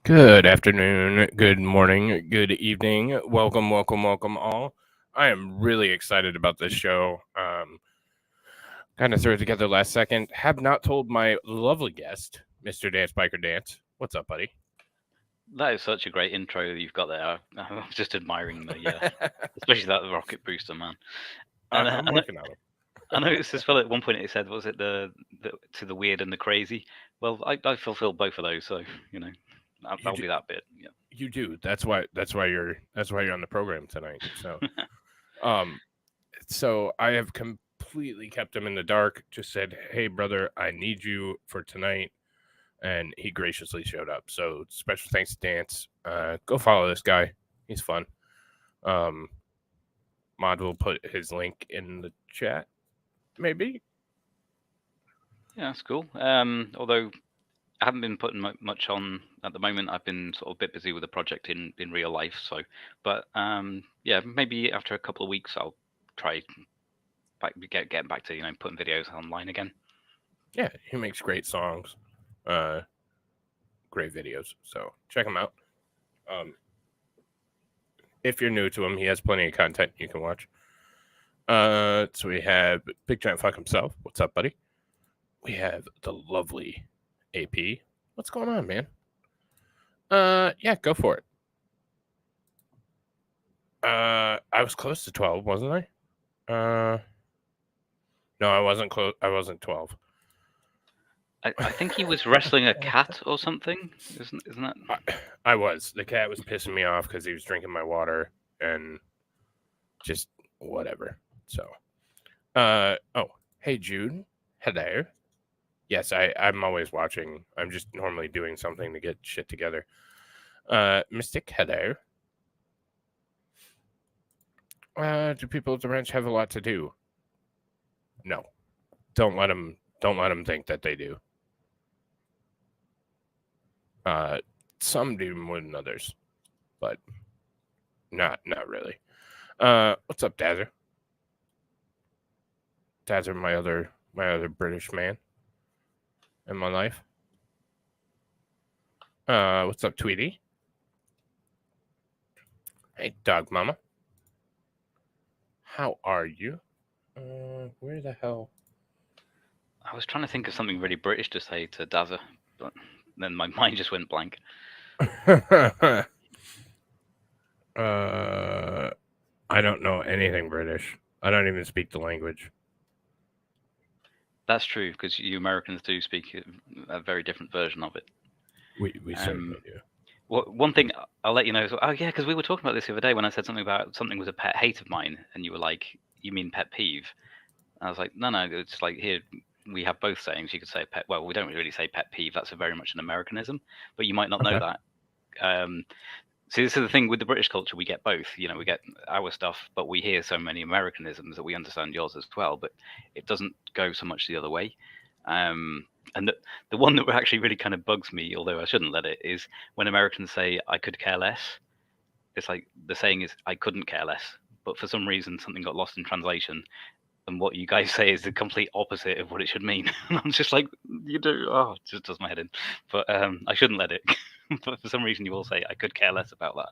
Good afternoon, good morning, good evening. Welcome, welcome, welcome all. I am really excited about this show. Kind of threw it together last second. Have not told my lovely guest, Mr. Dance Biker Dance. What's up, buddy? That is such a great intro you've got there. I was just admiring especially that rocket booster, man. And I'm working on it. I noticed as well at one point it said, was it the to the weird and the crazy? Well, I fulfill both of those, so You that'll do, be that bit. Yeah. you do. That's why you're on the program tonight. Um, so I have completely kept him in the dark. Just said, "Hey, brother, I need you for tonight." And he graciously showed up. So special thanks to Dance. Go follow this guy. He's fun. Um, Mod will put his link in the chat, maybe. Yeah, that's cool. Although I haven't been putting much on at the moment. I've been sort of a bit busy with the project in real life. So, but yeah, maybe after a couple of weeks I'll try getting back to putting videos online again. Yeah, he makes great songs, uh, great videos. So check him out. Um, if you're new to him, he has plenty of content you can watch. So we have Big Giant Fuck himself. What's up, buddy? We have the lovely AP. What's going on, man? Yeah, go for it. I was close to 12, wasn't I? No, I wasn't close. I wasn't 12. I think he was wrestling a cat or something. Isn't that? I was. The cat was pissing me off because he was drinking my water and just whatever. So, oh, hey, Jude. Hello. Yes, I'm always watching. I'm just normally doing something to get shit together. Mystic, hello. Do people at the ranch have a lot to do? No. Don't let them think that they do. Some do more than others, but not really. What's up, Dazzer? Dazzer, my other British man in my life. What's up, Tweety? Hey, dog mama. How are you? Where the hell? I was trying to think of something really British to say to Dazza, but then my mind just went blank. I don't know anything British. I don't even speak the language. That's true because you Americans do speak a very different version of it. We certainly do. One thing I'll let you know is, oh yeah, because we were talking about this the other day when I said something about something was a pet hate of mine, and you were like, "You mean pet peeve?" I was like, "No, it's like here we have both sayings. You could say pet. Well, we don't really say pet peeve. That's very much an Americanism, but you might not know Okay. that." So this is the thing with the British culture. We get both. We get our stuff, but we hear so many Americanisms that we understand yours as well. But it doesn't go so much the other way. And the one that actually really kind of bugs me, although I shouldn't let it, is when Americans say "I could care less." It's like the saying is "I couldn't care less," but for some reason something got lost in translation, and what you guys say is the complete opposite of what it should mean. And I'm just like, you do, oh, it just does my head in. But I shouldn't let it. But for some reason, you all say I could care less about that.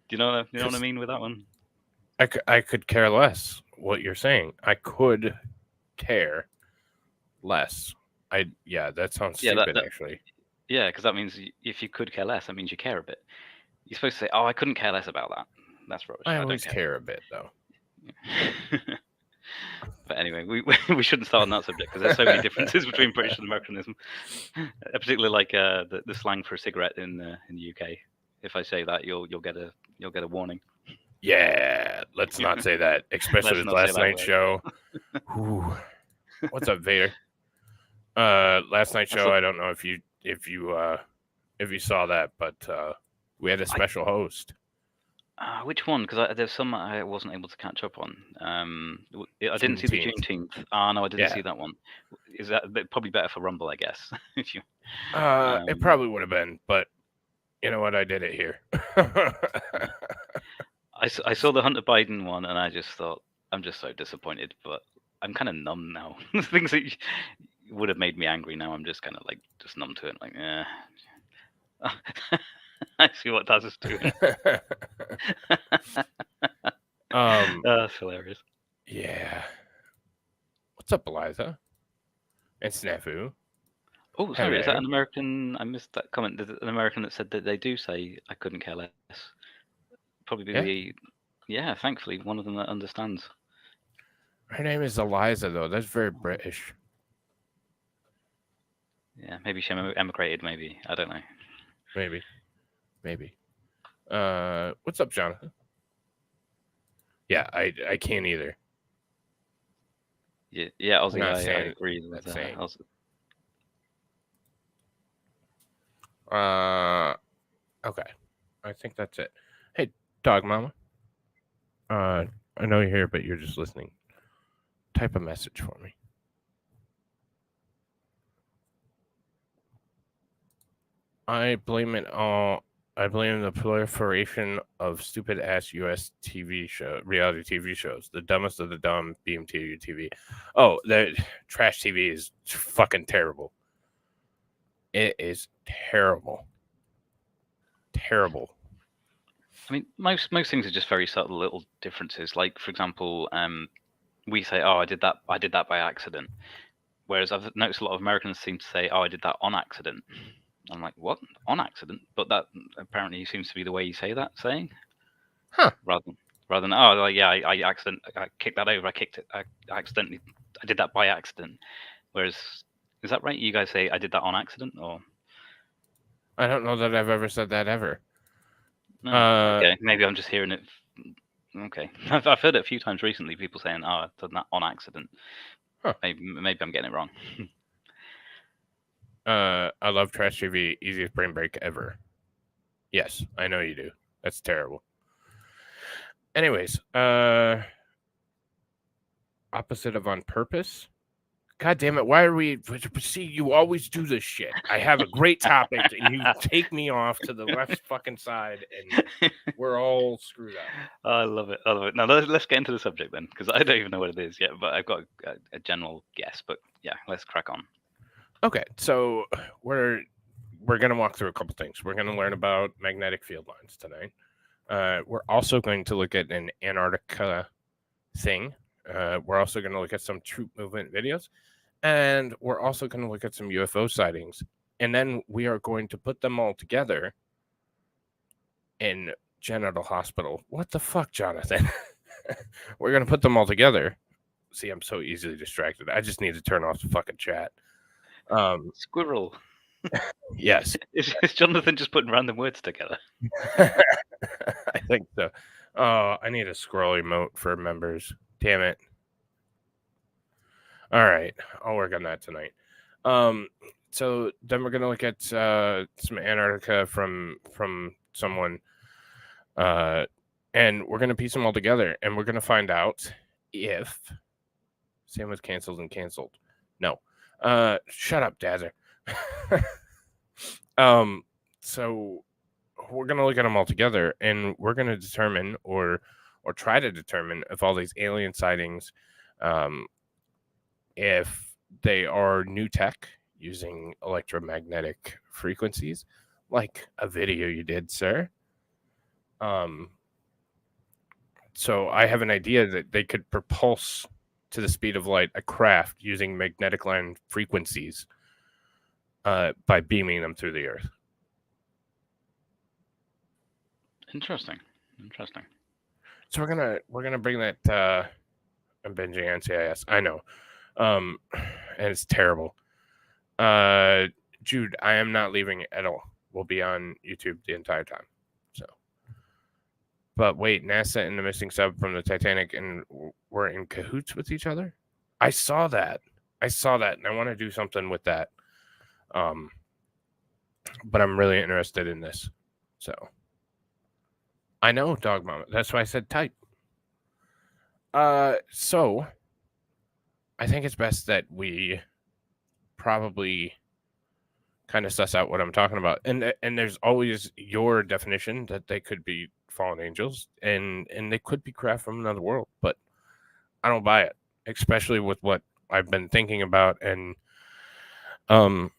Do you know what I mean with that one? I could care less what you're saying. I could care less. Yeah, that sounds Yeah, stupid actually. yeah, because that means if you could care less, that means you care a bit. You're supposed to say, "Oh, I couldn't care less about that." That's rubbish. I I don't always care. care a bit though. But anyway, we shouldn't start on that subject because there's so many differences between British and Americanism, particularly like the slang for a cigarette in the UK. If I say that, you'll get a warning. Yeah, let's not say that, especially Let's with not say last that night's word. show. Whew. What's up, Vader? Last night's show. I don't know if you saw that, but we had a special host. Which one? Because there's some I wasn't able to catch up on. I didn't see the Juneteenth. Juneteenth. No, I didn't see that one. Is that probably better for Rumble, I guess? If you. It probably would have been, but you know what? I did it here. I saw the Hunter Biden one, and I just thought I'm just so disappointed. But I'm kind of numb now. Things that would have made me angry now, I'm just kind of like just numb to it. Like, yeah. I see what Taz is doing. That's hilarious. Yeah. What's up, Eliza? And Snafu. Oh, sorry, is that Hello. an American? I missed that comment. There's an American that said that they do say I couldn't care less. Probably Yeah. yeah, thankfully, one of them that understands. Her name is Eliza, though. That's very British. Yeah, maybe she emigrated, maybe. I don't know. Maybe. What's up, Jonathan? Yeah, I can't either. Yeah, Ozzy, I agree with that. Okay. I think that's it. Hey, Dog Mama. I know you're here, but you're just listening. Type a message for me. I blame the proliferation of stupid ass US reality TV shows. The dumbest of the dumb, BMT TV. Oh, the trash TV is fucking terrible. It is terrible. Terrible. I mean, most things are just very subtle little differences. Like, for example, we say, "Oh, I did that by accident," whereas I've noticed a lot of Americans seem to say, "Oh, I did that on accident." I'm like, "What? On accident?" But that apparently seems to be the way you say that saying. Huh. Rather than, oh, like, yeah, I kicked that over. I accidentally. I did that by accident. Whereas, is that right? You guys say I did that on accident, or? I don't know that I've ever said that ever. No. Okay, maybe I'm just hearing it. Okay, I've heard it a few times recently. People saying, "Oh, I've done that on accident." Huh. Maybe I'm getting it wrong. I love trash TV. Easiest brain break ever. Yes, I know you do. That's terrible. Anyways, opposite of on purpose. God damn it! Why are we? See, you always do this shit. I have a great topic, and you take me off to the left fucking side, and we're all screwed up. Oh, I love it. Now let's get into the subject then, because I don't even know what it is yet, but I've got a general guess. But yeah, let's crack on. Okay, so we're gonna walk through a couple things. We're gonna learn about magnetic field lines tonight. We're also going to look at an Antarctica thing. We're also going to look at some troop movement videos. And we're also going to look at some UFO sightings. And then we are going to put them all together in Genital Hospital. What the fuck, Jonathan? We're going to put them all together. See, I'm so easily distracted. I just need to turn off the fucking chat. Squirrel. Yes. Is Jonathan just putting random words together? I think so. Oh, I need a scroll emote for members. Damn it. All right, I'll work on that tonight. So then we're gonna look at some Antarctica from someone, and we're gonna piece them all together, and we're gonna find out if Sam was canceled and canceled. No, shut up, Dazzer. So we're gonna look at them all together, and we're gonna determine or try to determine if all these alien sightings, if they are new tech using electromagnetic frequencies, like a video you did, sir. So I have an idea that they could propulse to the speed of light a craft using magnetic line frequencies by beaming them through the earth. Interesting. So we're gonna bring that. I'm binging NCIS. I know. And it's terrible. Jude, I am not leaving at all. We'll be on YouTube the entire time. So, but wait, NASA and the missing sub from the Titanic and we're in cahoots with each other. I saw that, and I want to do something with that. But I'm really interested in this. So, I know, Dog Mama. That's why I said type. So I think it's best that we probably kind of suss out what I'm talking about. And there's always your definition that they could be fallen angels and they could be craft from another world, but I don't buy it, especially with what I've been thinking about. And to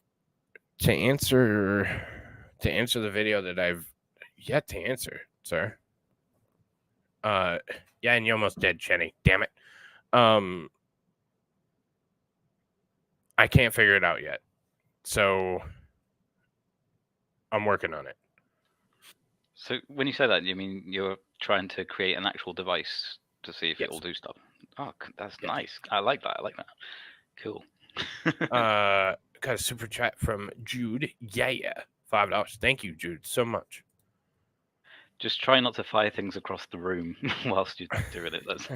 answer to answer the video that I've yet to answer, sir. Yeah, and you almost did, Chenny. Damn it. I can't figure it out yet. So I'm working on it. So when you say that, you mean you're trying to create an actual device to see if Yes. it will do stuff? Oh, that's Yes. nice. I like that. Cool. Got a super chat from Jude. Yeah. $5. Thank you, Jude, so much. Just try not to fire things across the room whilst you're doing it. That's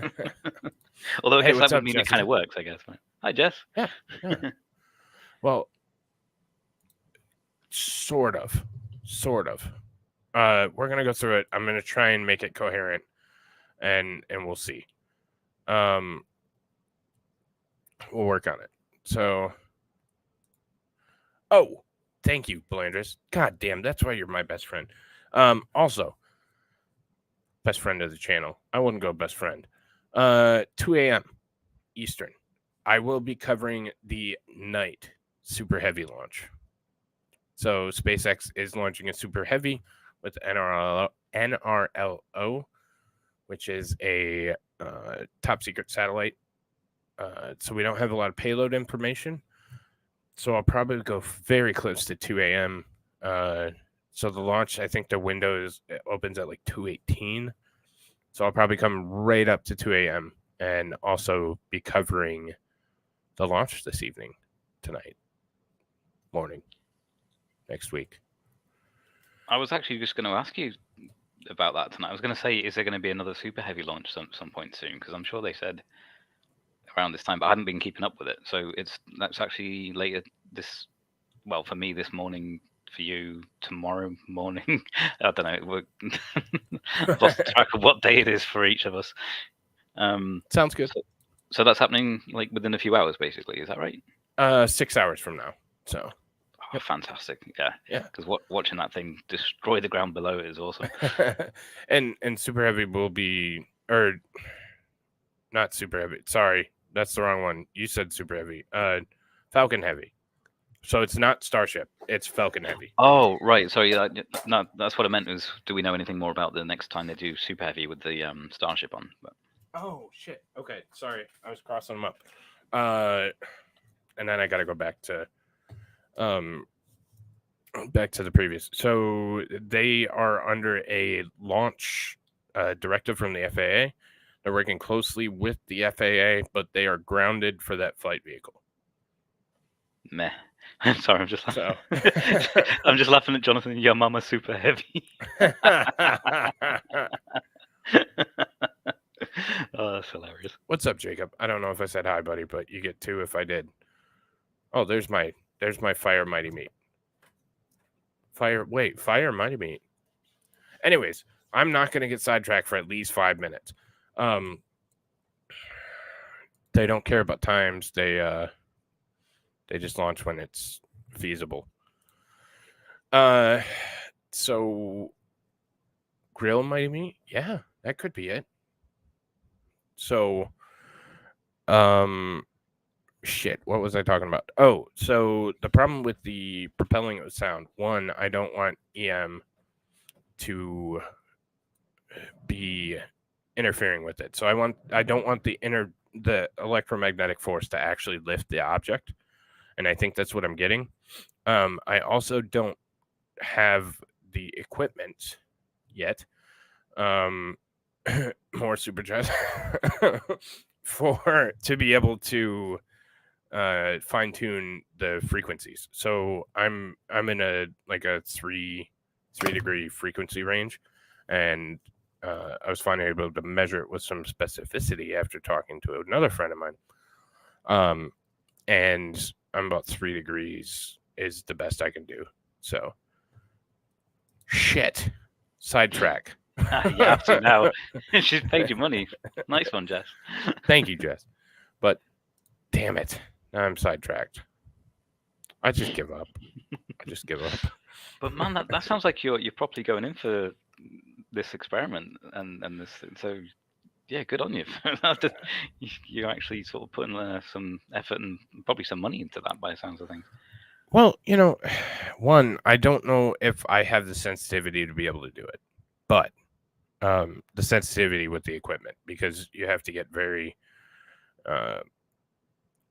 although I Hey, guess what's that would up, mean Jessica? it kind of works, I guess. Hi, Jess. Yeah. Well, sort of. We're gonna go through it. I'm gonna try and make it coherent, and we'll see. We'll work on it. So, oh, thank you, Blandris. God damn, that's why you're my best friend. Also, best friend of the channel. I wouldn't go best friend. 2 a.m. Eastern. I will be covering the night Super Heavy launch. So SpaceX is launching a Super Heavy with NRLO, which is a top secret satellite. So we don't have a lot of payload information. So I'll probably go very close to 2 a.m. So the launch, I think the window opens at like 2:18. So I'll probably come right up to 2 a.m. and also be covering the launch this evening, tonight, morning, next week. I was actually just going to ask you about that tonight. I was going to say, is there going to be another Super Heavy launch some point soon? Because I'm sure they said around this time, but I hadn't been keeping up with it. So that's actually later this, well, for me this morning, for you tomorrow morning. I don't know. I've lost track of what day it is for each of us. Sounds good. So that's happening like within a few hours, basically. Is that right? 6 hours from now. So. Oh, fantastic! Yeah. Because watching that thing destroy the ground below it is awesome. and Super Heavy will be, or not Super Heavy. Sorry, that's the wrong one. You said Super Heavy. Falcon Heavy. So it's not Starship. It's Falcon Heavy. Oh, right. Sorry. No, that's what I meant. Was do we know anything more about the next time they do Super Heavy with the Starship on? But... Oh shit. Okay, sorry. I was crossing them up. And then I got to go back to the previous. So they are under a launch directive from the FAA. They're working closely with the FAA, but they are grounded for that flight vehicle. Meh. I'm sorry. I'm just I'm just laughing at Jonathan. Your mama Super Heavy. Oh, that's hilarious. What's up, Jacob? I don't know if I said hi, buddy, but you get 2 if I did. Oh, there's my Fire Mighty Meat. Fire Mighty Meat. Anyways, I'm not going to get sidetracked for at least 5 minutes. They don't care about times. They just launch when it's feasible. So grill Mighty Meat? Yeah, that could be it. So, shit, what was I talking about? Oh, so the problem with the propelling of sound, one, I don't want EM to be interfering with it. So I don't want the electromagnetic force to actually lift the object. And I think that's what I'm getting. I also don't have the equipment yet. More super chats to be able to fine tune the frequencies. So I'm in a 3 degree frequency range, and I was finally able to measure it with some specificity after talking to another friend of mine. And I'm about 3 degrees is the best I can do. So shit, sidetrack. You have to now. She's paid you money. Nice one, Jess. Thank you, Jess. But damn it, now I'm sidetracked. I just give up. But man, that sounds like you're properly going in for this experiment and this. So yeah, good on you. You're actually sort of putting some effort and probably some money into that by the sounds of things. Well, one, I don't know if I have the sensitivity to be able to do it, but the sensitivity with the equipment, because you have to get very,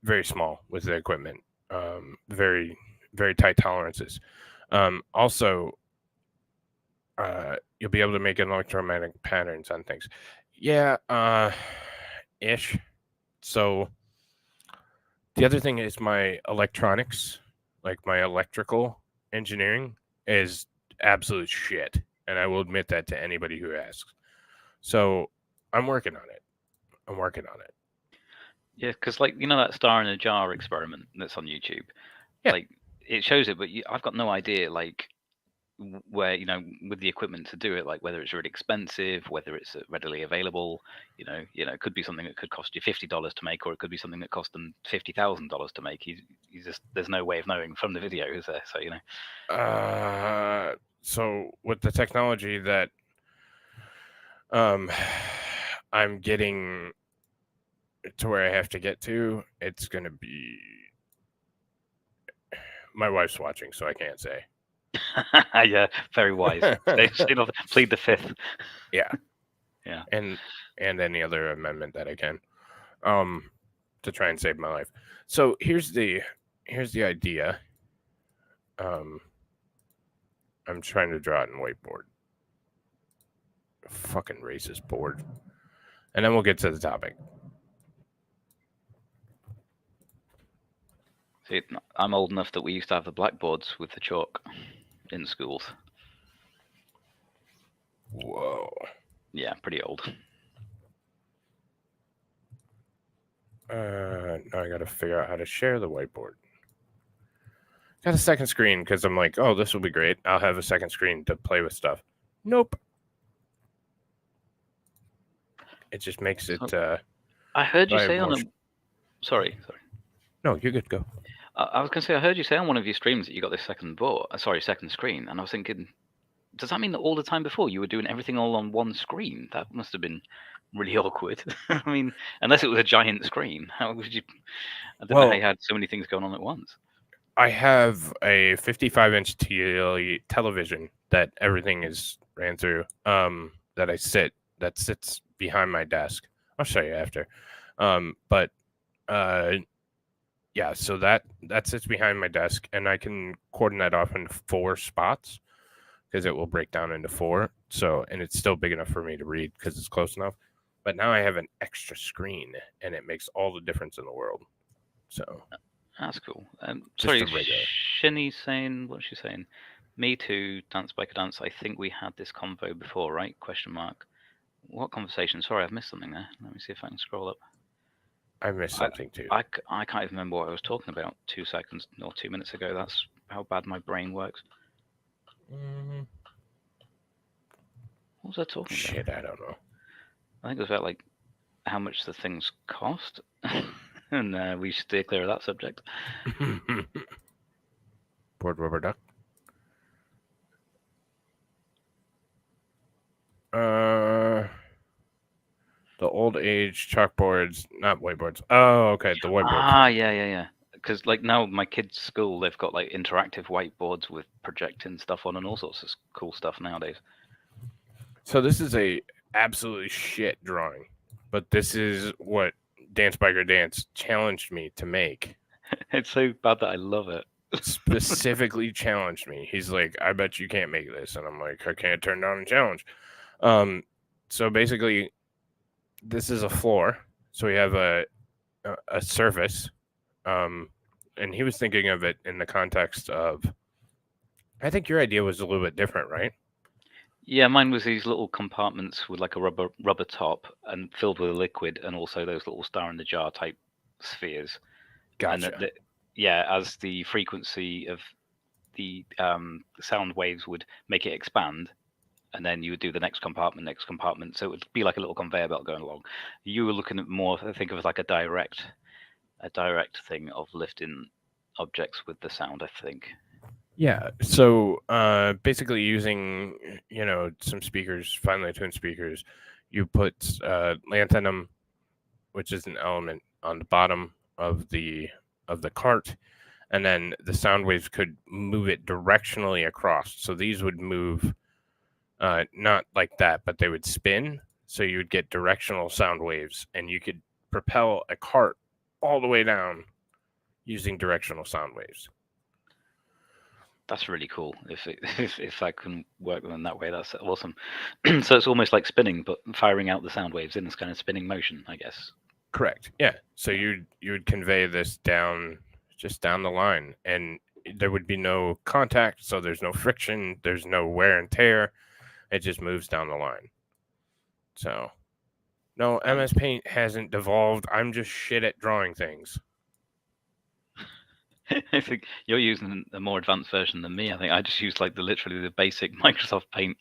very small with the equipment, very, very tight tolerances. Also, you'll be able to make electromagnetic patterns on things. Yeah, ish. So the other thing is my electronics, like my electrical engineering, is absolute shit, and I will admit that to anybody who asks. So I'm working on it. I'm working on it. Yeah, because like that star in a jar experiment that's on YouTube, Yeah. like it shows it, but I've got no idea like where with the equipment to do it, like whether it's really expensive, whether it's readily available. It could be something that could cost you $50 to make, or it could be something that cost them $50,000 to make. You just there's no way of knowing from the video, is there? So So with the technology that I'm getting to where I have to get to, it's gonna be. My wife's watching, so I can't say. yeah, very wise. Plead the fifth. Yeah. Yeah. And any other amendment that I can, to try and save my life. So here's the idea. I'm trying to draw it in whiteboard. Fucking racist board. And then we'll get to the topic. See, I'm old enough that we used to have the blackboards with the chalk in schools. Whoa. Yeah, pretty old. Now I got to figure out how to share the whiteboard. Got a second screen because I'm like, oh, this will be great. I'll have a second screen to play with stuff. Nope. It just makes it. I heard you say on a. Sorry. No, you're good. Go. I was going to say, I heard you say on one of your streams that you got this second screen, and I was thinking, does that mean that all the time before you were doing everything all on one screen? That must have been really awkward. I mean, unless it was a giant screen, how would you? I don't know how you had so many things going on at once. I have a 55-inch television that everything is ran through. That sits behind my desk. I'll show you after. Yeah, so that sits behind my desk, and I can cordon that off into 4 spots because it will break down into 4. So, and it's still big enough for me to read because it's close enough. But now I have an extra screen, and it makes all the difference in the world. So that's cool. Sorry, Shinny's saying, what's she saying? Me too, Dance Biker Dance. I think we had this convo before, right? Question mark. What conversation? Sorry, I've missed something there. Let me see if I can scroll up. I missed something too. I can't even remember what I was talking about 2 seconds or 2 minutes ago. That's how bad my brain works. What was I talking about? Shit, I don't know. I think it was about like how much the things cost, and we stay clear of that subject. Board rubber duck. The old age chalkboards, not whiteboards. Oh, okay, the whiteboards. Ah, yeah. Because like now my kids' school, they've got like interactive whiteboards with projecting stuff on and all sorts of cool stuff nowadays. So this is a absolutely shit drawing, but this is what Dance Biker Dance challenged me to make. It's so bad that I love it. Specifically challenged me. He's like, I bet you can't make this. And I'm like, I can't turn down a challenge. So basically, this is a floor. So we have a surface. And he was thinking of it in the context of, I think your idea was a little bit different, right? Yeah, mine was these little compartments with like a rubber top and filled with a liquid, and also those little star in the jar type spheres. Gotcha. And as the frequency of the sound waves would make it expand, and then you would do the next compartment. So it would be like a little conveyor belt going along. You were looking at more, I think, of like a direct thing of lifting objects with the sound, I think. Yeah. So basically using, some speakers, finely tuned speakers, you put lanthanum, which is an element on the bottom of the cart, and then the sound waves could move it directionally across. So these would move not like that, but they would spin. So you would get directional sound waves, and you could propel a cart all the way down using directional sound waves. That's really cool. If I can work them in that way, that's awesome. So it's almost like spinning, but firing out the sound waves in this kind of spinning motion, I guess. Correct. Yeah. So you would convey this down the line, and there would be no contact, so there's no friction, there's no wear and tear. It just moves down the line. So, no, MS Paint hasn't devolved. I'm just shit at drawing things. I think you're using a more advanced version than me. I think I just used like literally the basic Microsoft Paint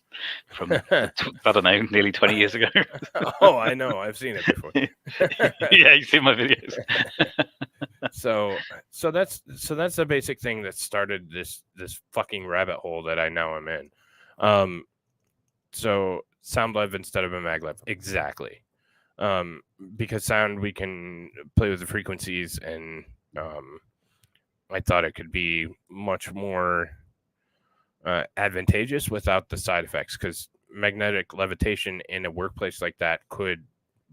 from I don't know, nearly 20 years ago. Oh, I know. I've seen it before. Yeah, you've seen my videos. So that's the basic thing that started this fucking rabbit hole that I now am in. So sound lev instead of a maglev, exactly. Because sound, we can play with the frequencies, and I thought it could be much more advantageous without the side effects, because magnetic levitation in a workplace like that could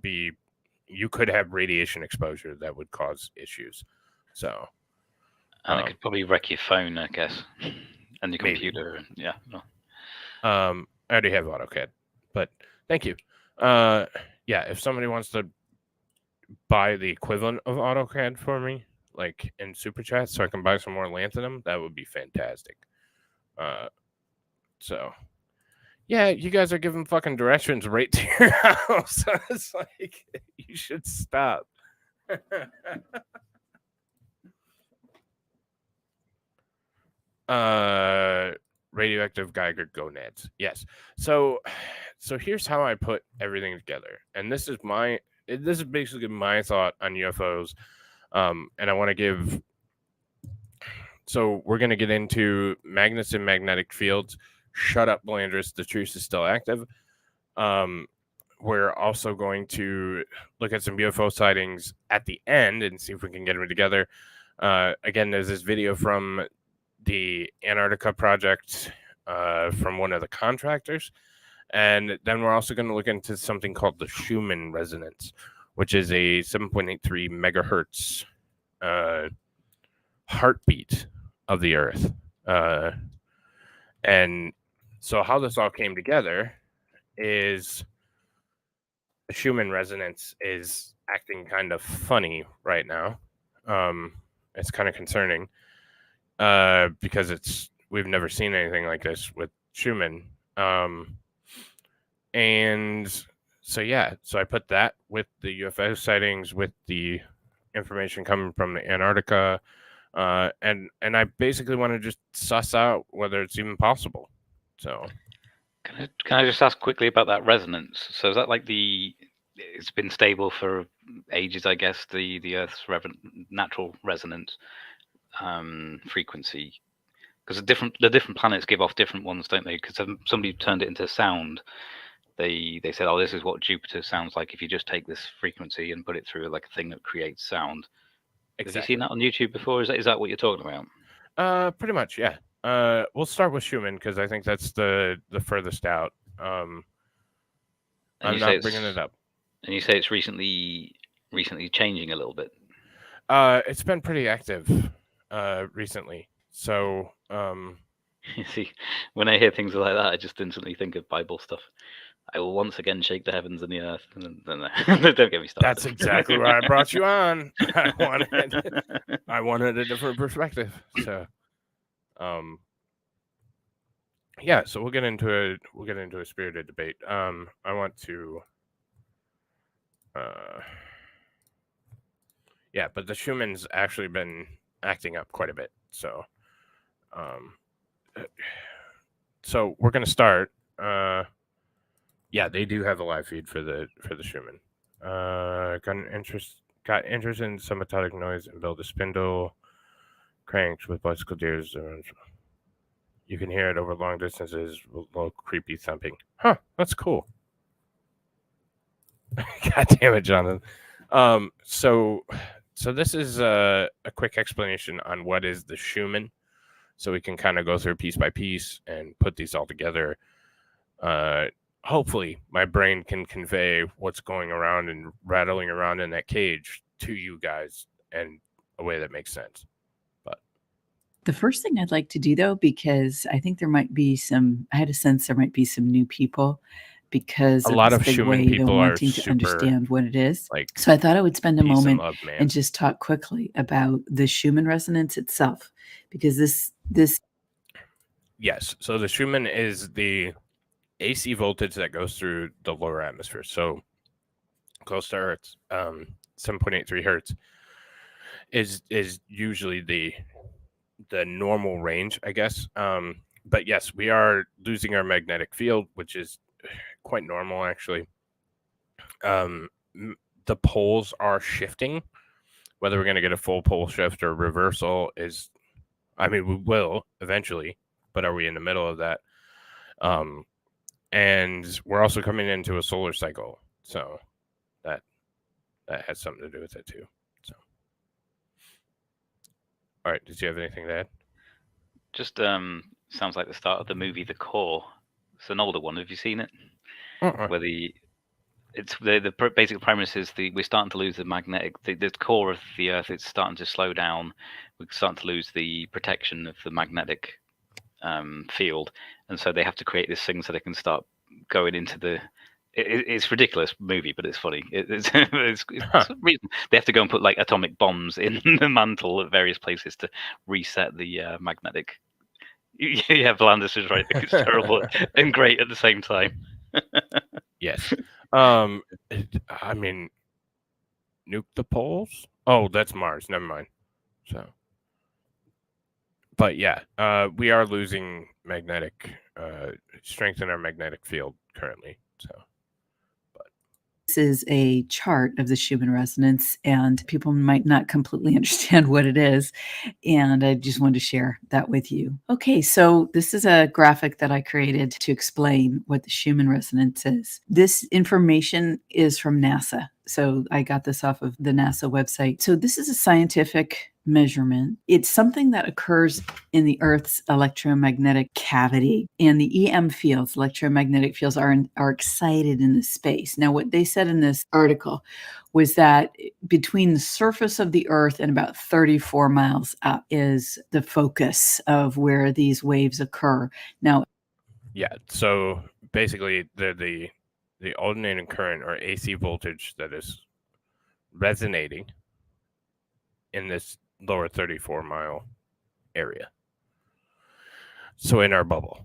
be, you could have radiation exposure that would cause issues. So, and it could probably wreck your phone, I guess, and your computer. Maybe. Yeah. I already have AutoCAD, but thank you. Yeah, if somebody wants to buy the equivalent of AutoCAD for me, like in Super Chat, so I can buy some more lanthanum, that would be fantastic. So, yeah, you guys are giving fucking directions right to your house. It's like, you should stop. Radioactive Geiger gonads. Yes. So here's how I put everything together, and this is basically my thought on UFOs. And I want to give. So we're gonna get into magnets and magnetic fields. Shut up, Blandris. The truce is still active. We're also going to look at some UFO sightings at the end and see if we can get them together. Again, there's this video from the Antarctica project from one of the contractors. And then we're also going to look into something called the Schumann resonance, which is a 7.83 megahertz heartbeat of the Earth. And so how this all came together is the Schumann resonance is acting kind of funny right now. It's kind of concerning because we've never seen anything like this with Schumann. And so I put that with the UFO sightings, with the information coming from the Antarctica, and I basically want to just suss out whether it's even possible. So, can I just ask quickly about that resonance? So is that like it's been stable for ages, I guess, the Earth's natural resonance frequency? Because the different planets give off different ones, don't they? Because somebody turned it into sound. They said, oh, this is what Jupiter sounds like if you just take this frequency and put it through like a thing that creates sound. Exactly. Have you seen that on YouTube before? Is that what you're talking about? Pretty much, yeah. We'll start with Schumann because I think that's the furthest out. I'm not bringing it up. And you say it's recently changing a little bit. It's been pretty active recently. So, you see, when I hear things like that, I just instantly think of Bible stuff. I will once again shake the heavens and the earth. And don't get me started. That's exactly why I brought you on. I wanted a different perspective. So, yeah. So we'll get into a spirited debate. I want to. Yeah, but the Schumann's actually been acting up quite a bit. So, so we're gonna start. Yeah, they do have a live feed for the Schumann. Got interest in subatomic noise and build a spindle cranks with bicycle gears. You can hear it over long distances with low creepy thumping. Huh, that's cool. God damn it, Jonathan. So So this is a quick explanation on what is the Schumann, so we can kind of go through piece by piece and put these all together. Hopefully my brain can convey what's going around and rattling around in that cage to you guys in a way that makes sense. But The first thing I'd like to do, though, because I think there might be I had a sense there might be some new people because a of lot this of big Schumann wave and people are wanting to super understand what it is. like So I thought I would spend a peace and moment love, man. and just talk quickly about the Schumann resonance itself, because this Yes. So the Schumann is the AC voltage that goes through the lower atmosphere. So close to Earth, 7.83 hertz is usually the normal range, I guess. But yes, we are losing our magnetic field, which is quite normal, actually. The poles are shifting. Whether we're going to get a full pole shift or reversal is, I mean, we will eventually, but are we in the middle of that? And we're also coming into a solar cycle, so that has something to do with it too. So, all right, did you have anything to add? Just sounds like the start of the movie The Core. It's an older one. Have you seen it? Where the basic premise is we're starting to lose the core of the Earth. It's starting to slow down. We're starting to lose the protection of the magnetic field, and so they have to create this thing so they can start going into the. It's ridiculous movie, but it's funny. It's reason they have to go and put like atomic bombs in the mantle at various places to reset the magnetic. Yeah, Blandis is right. It's terrible and great at the same time. Yes. I mean, nuke the poles? Oh, that's Mars. Never mind. So, but yeah, we are losing magnetic strength in our magnetic field currently. So, This is a chart of the Schumann resonance, and people might not completely understand what it is. And I just wanted to share that with you. Okay, so this is a graphic that I created to explain what the Schumann resonance is. This information is from NASA. So I got this off of the NASA website. So this is a scientific measurement. It's something that occurs in the Earth's electromagnetic cavity, and the EM fields, electromagnetic fields, are excited in this space. Now, what they said in this article was that between the surface of the Earth and about 34 miles up is the focus of where these waves occur. Now, yeah. So basically, the alternating current or AC voltage that is resonating in this lower 34-mile area. So in our bubble.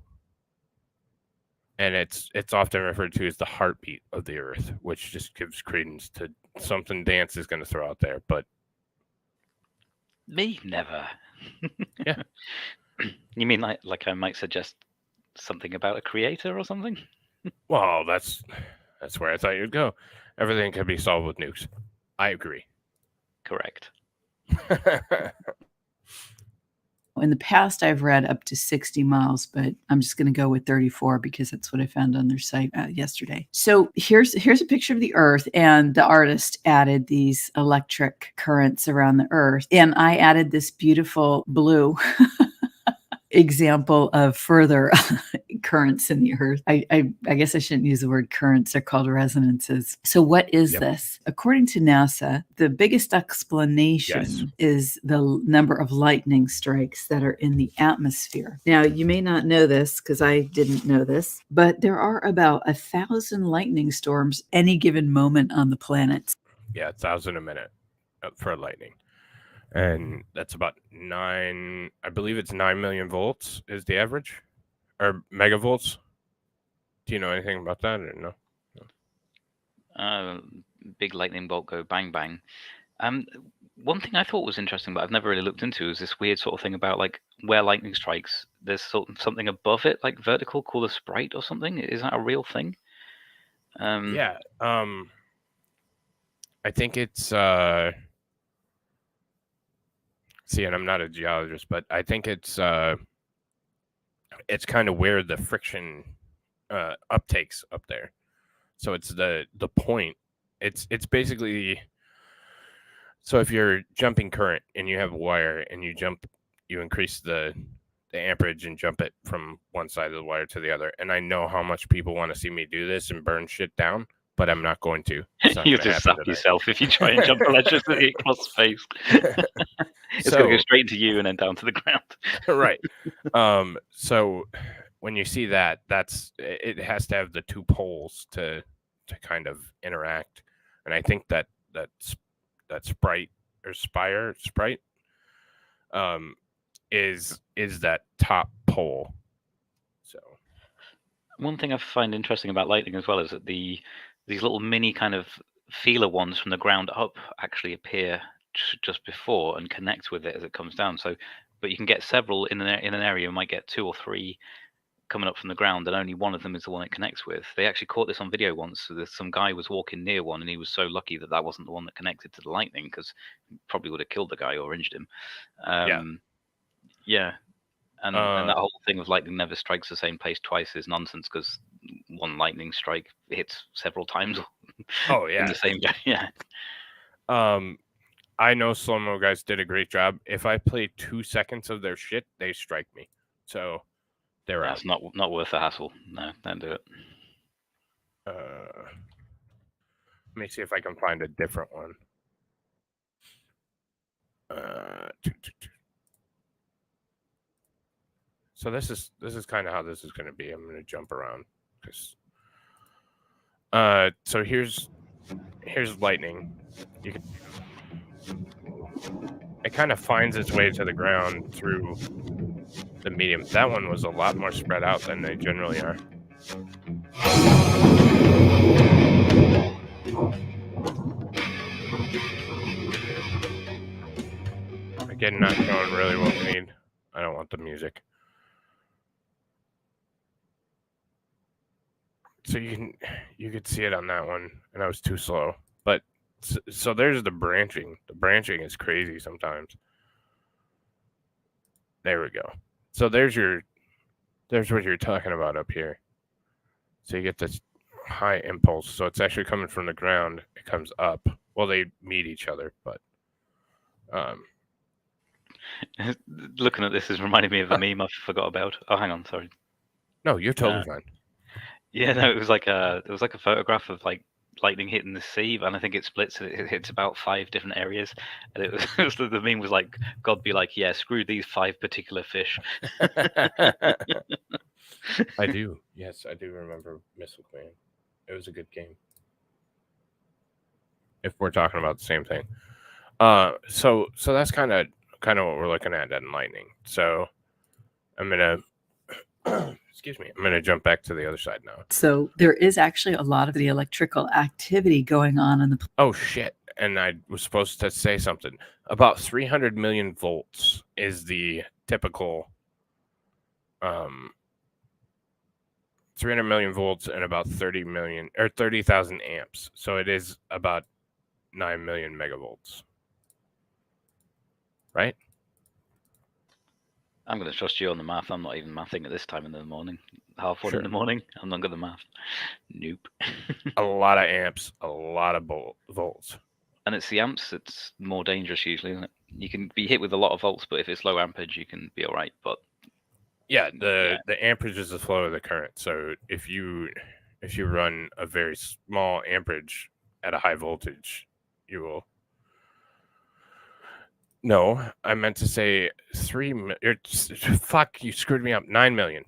And it's often referred to as the heartbeat of the Earth, which just gives credence to something Dance is going to throw out there. But me, never. Yeah. You mean like I might suggest something about a creator or something? Well, that's where I thought you'd go. Everything can be solved with nukes. I agree. Correct. in the past, I've read up to 60 miles, but I'm just going to go with 34 because that's what I found on their site yesterday. So here's a picture of the Earth, and the artist added these electric currents around the Earth, and I added this beautiful blue example of further currents in the Earth. I guess I shouldn't use the word currents. They're called resonances. So what is this? According to NASA, the biggest explanation is the number of lightning strikes that are in the atmosphere. Now, you may not know this because I didn't know this, but there are about 1,000 lightning storms any given moment on the planet. Yeah, 1,000 a minute for lightning. And that's about 9 million volts is the average, or megavolts. Do you know anything about that or no? Big lightning bolt go bang bang. One thing I thought was interesting, but I've never really looked into, is this weird sort of thing about like where lightning strikes, there's something above it, like vertical, called a sprite or something. Is that a real thing? Yeah. I think it's see, and I'm not a geologist, but I think it's kind of where the friction uptakes up there. So it's the point. It's basically, So if you're jumping current and you have a wire and you increase the amperage and jump it from one side of the wire to the other. And I know how much people want to see me do this and burn shit down, but I'm not going to. It's not You'll gonna just happen zap tonight. yourself if you try and jump electricity across space. It's going to go straight into you and then down to the ground. Right. So when you see that, it has to have the two poles to kind of interact. And I think that sprite is that top pole. So one thing I find interesting about lightning as well is that these little mini kind of feeler ones from the ground up actually appear just before and connect with it as it comes down. So, but you can get several in an area. You might get 2 or 3 coming up from the ground, and only one of them is the one it connects with. They actually caught this on video once. So there's some guy was walking near one, and he was so lucky that wasn't the one that connected to the lightning, because probably would have killed the guy or injured him. Yeah. And that whole thing of lightning never strikes the same place twice is nonsense, because one lightning strike hits several times. In the same day. Yeah. I know slow-mo guys did a great job. If I play 2 seconds of their shit, they strike me. So they're out. That's not worth the hassle. No, don't do it. Let me see if I can find a different one. So this is kind of how this is going to be. I'm going to jump around because. So here's lightning. It kind of finds its way to the ground through the medium. That one was a lot more spread out than they generally are. Again, not showing really what we need. I don't want the music. So you could see it on that one, and I was too slow. But so there's the branching. The branching is crazy sometimes. There we go. So there's what you're talking about up here. So you get this high impulse. So it's actually coming from the ground. It comes up. Well, they meet each other, but looking at this is reminding me of a meme I forgot about. Oh, hang on, sorry. No, you're totally fine. Yeah, no, it was like a photograph of like lightning hitting the sea, and I think it splits. It hits about 5 different areas, and it was the meme was like, God be like, yeah, screw these 5 particular fish. I do. Yes, I do remember Missile Command. It was a good game. If we're talking about the same thing. So that's kind of what we're looking at in lightning. So I'm gonna excuse me. I'm gonna jump back to the other side now. So there is actually a lot of the electrical activity going on in the. Oh shit! And I was supposed to say something about 300 million volts is the typical. 300 million volts and about 30,000 amps. So it is about 9 million megavolts. Right? I'm going to trust you on the math. I'm not even mathing at this time in the morning. 1:30 in the morning. I'm not good at math. Nope. A lot of amps, a lot of volts. And it's the amps that's more dangerous usually, isn't it? You can be hit with a lot of volts, but if it's low amperage, you can be all right. But yeah, the amperage is the flow of the current. So if you run a very small amperage at a high voltage, you will. No, I meant to say 3 million. Fuck, you screwed me up. 9 million.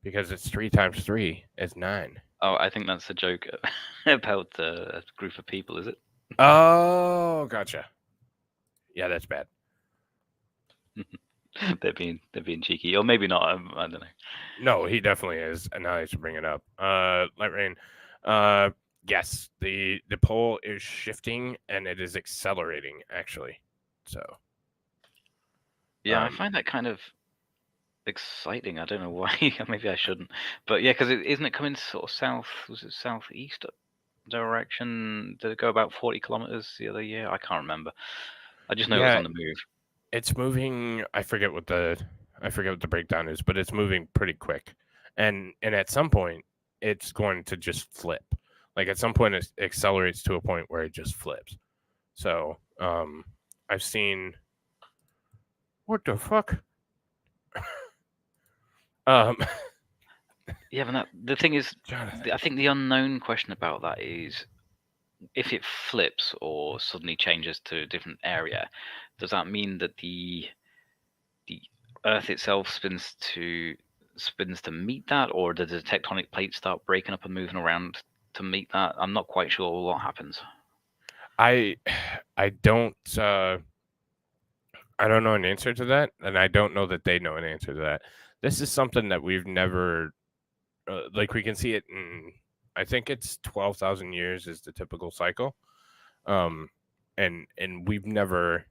Because it's 3 times 3 is 9. Oh, I think that's a joke about a group of people, is it? Oh, gotcha. Yeah, that's bad. they're being cheeky, or maybe not. I don't know. No, he definitely is, and now I should bring it up. Light rain. Yes, the pole is shifting and it is accelerating actually. So yeah, I find that kind of exciting. I don't know why. Maybe I shouldn't, but yeah, because isn't it coming sort of south? Was it southeast direction? Did it go about 40 kilometers the other year? I can't remember. I just know it was on the move. It's moving. I forget what the breakdown is, but it's moving pretty quick, and at some point it's going to just flip. Like at some point it accelerates to a point where it just flips. So I've seen. What the fuck? Yeah, but the thing is, Jonathan. I think the unknown question about that is if it flips or suddenly changes to a different area, does that mean that the Earth itself spins to meet that, or does the tectonic plates start breaking up and moving around to meet that? I'm not quite sure what happens. I don't I don't know an answer to that, and I don't know that they know an answer to that. This is something that we've never like we can see it in, I think it's 12,000 years is the typical cycle. And we've never,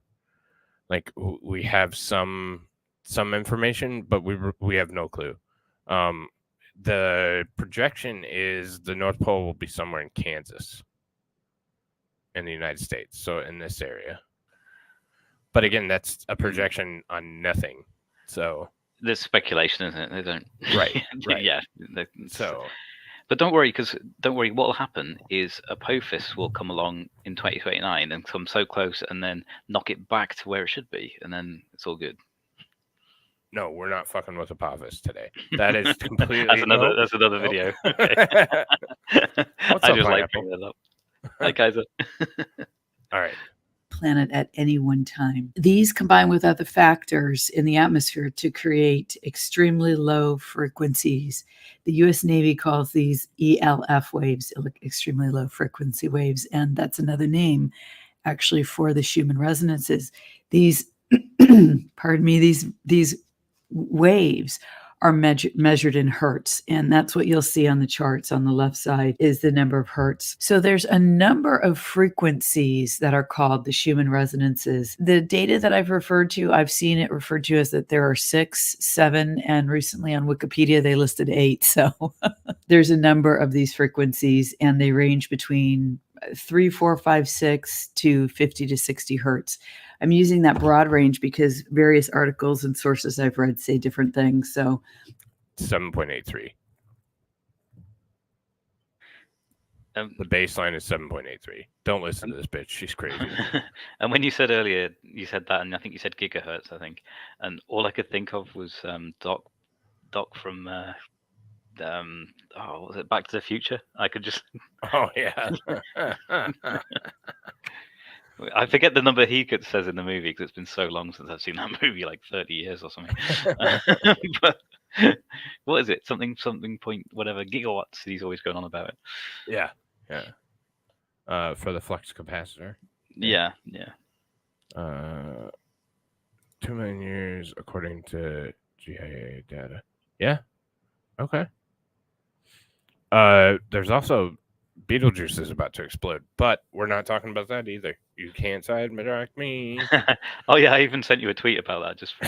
like, we have some information, but we have no clue. The projection is the North Pole will be somewhere in Kansas in the United States, so in this area. But again, that's a projection on nothing. So there's speculation, isn't it? They don't. Right. Yeah. So, but don't worry, what will happen is Apophis will come along in 2029 and come so close, and then knock it back to where it should be, and then it's all good. no, we're not fucking with Apophis today. That is completely. That's another video. Okay. What's I up, just like Pineapple? bringing that up. Hi, Kaiser. All right. Planet at any one time. These combine with other factors in the atmosphere to create extremely low frequencies. The US Navy calls these ELF waves, extremely low frequency waves, and that's another name actually for the Schumann resonances. These pardon me, these waves are measured in hertz, and that's what you'll see on the charts on the left side is the number of hertz. So there's a number of frequencies that are called the Schumann resonances. The data that I've referred to, I've seen it referred to as that there are 6, 7, and recently on Wikipedia they listed 8. So there's a number of these frequencies, and they range between 3, 4, 5, 6 to 50 to 60 hertz. I'm using that broad range because various articles and sources I've read say different things. So 7.83. The baseline is 7.83. Don't listen to this bitch. She's crazy. And when you said earlier, you said that, and I think you said gigahertz, I think. And all I could think of was Doc from what was it, Back to the Future? I could just Oh yeah. I forget the number he says in the movie because it's been so long since I've seen that movie, like 30 years or something. But what is it? Something point whatever gigawatts. He's always going on about it. Yeah. For the flux capacitor. Yeah. 2 million years according to GIA data. Yeah. Okay. There's also Beetlejuice is about to explode, but we're not talking about that either. You can't side me. Oh yeah, I even sent you a tweet about that just for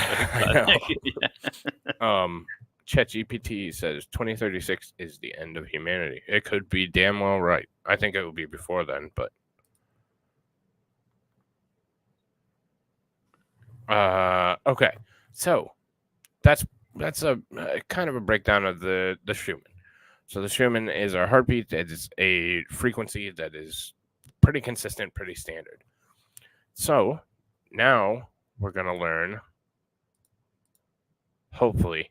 ChatGPT says 2036 is the end of humanity. It could be damn well right. I think it will be before then, but okay. So that's a kind of a breakdown of the Schumann. So the Schumann is our heartbeat. It is a frequency that is pretty consistent, pretty standard. So now we're going to learn, hopefully,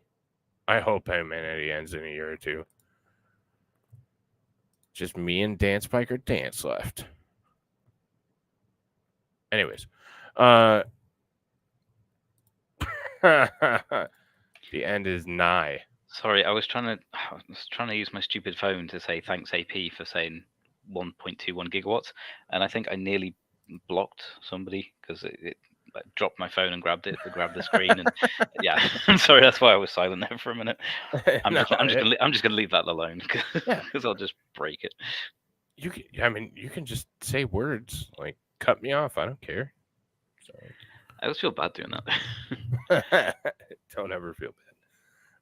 I hope humanity ends in a year or two. Just me and Dan Spiker Dance left. Anyways, the end is nigh. Sorry, I was trying to use my stupid phone to say thanks AP for saying 1.21 gigawatts, and I think I nearly blocked somebody because it dropped my phone and grabbed the screen, and yeah, I'm sorry, that's why I was silent there for a minute. I'm just gonna leave that alone because I'll just break it. You can just say words like cut me off. I don't care. So I always feel bad doing that. Don't ever feel bad.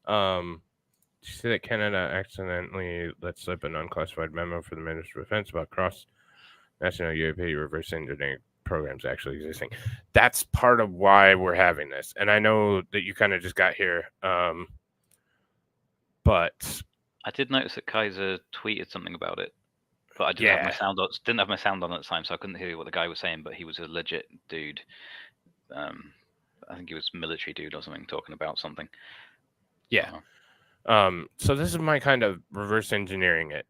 Did you see that Canada accidentally let slip an unclassified memo for the Ministry of Defense about cross-national UAP reverse engineering programs actually existing? That's part of why we're having this. And I know that you kind of just got here, but I did notice that Kaiser tweeted something about it. but I didn't have my sound on. Didn't have my sound on at the time, so I couldn't hear what the guy was saying. But he was a legit dude. I think he was military dude or something, talking about something. Yeah. So this is my kind of reverse engineering it,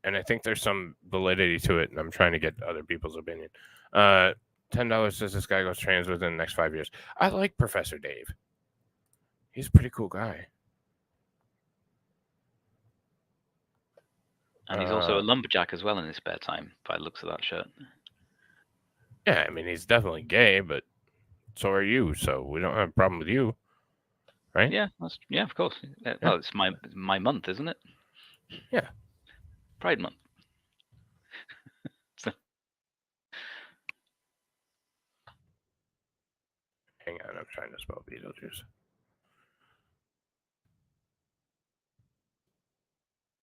and I think there's some validity to it, and I'm trying to get other people's opinion. $10 says this guy goes trans within the next 5 years. I like Professor Dave. He's a pretty cool guy. And he's also a lumberjack as well in his spare time, by the looks of that shirt. Yeah, I mean, he's definitely gay, but so are you, so we don't have a problem with you, right? Yeah, of course. Well, it's my month, isn't it? Yeah. Pride Month. Hang on, I'm trying to spell Beetlejuice.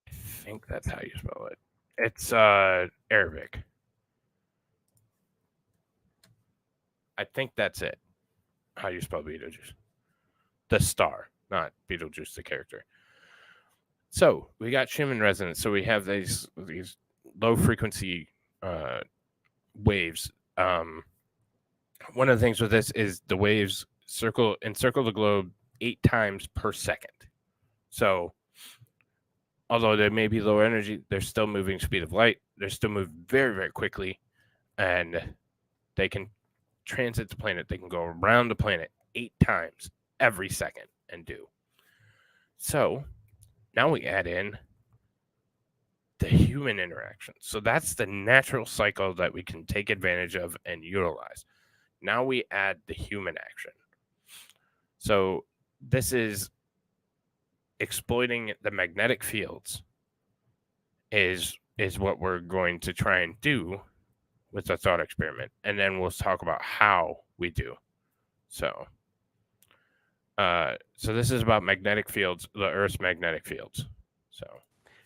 I think that's how you spell it. It's Arabic. I think that's it. How you spell Beetlejuice. The star, not Beetlejuice the character. So we got Schumann resonance. So we have these low frequency waves. One of the things with this is the waves encircle the globe 8 times per second. So although they may be low energy, they're still moving speed of light. They're still moving very, very quickly, and they can transit the planet. They can go around the planet 8 times every second and do. So now we add in the human interaction. So that's the natural cycle that we can take advantage of and utilize. Now we add the human action. So this is exploiting the magnetic fields is what we're going to try and do with the thought experiment. And then we'll talk about how we do. So this is about magnetic fields, the Earth's magnetic fields. So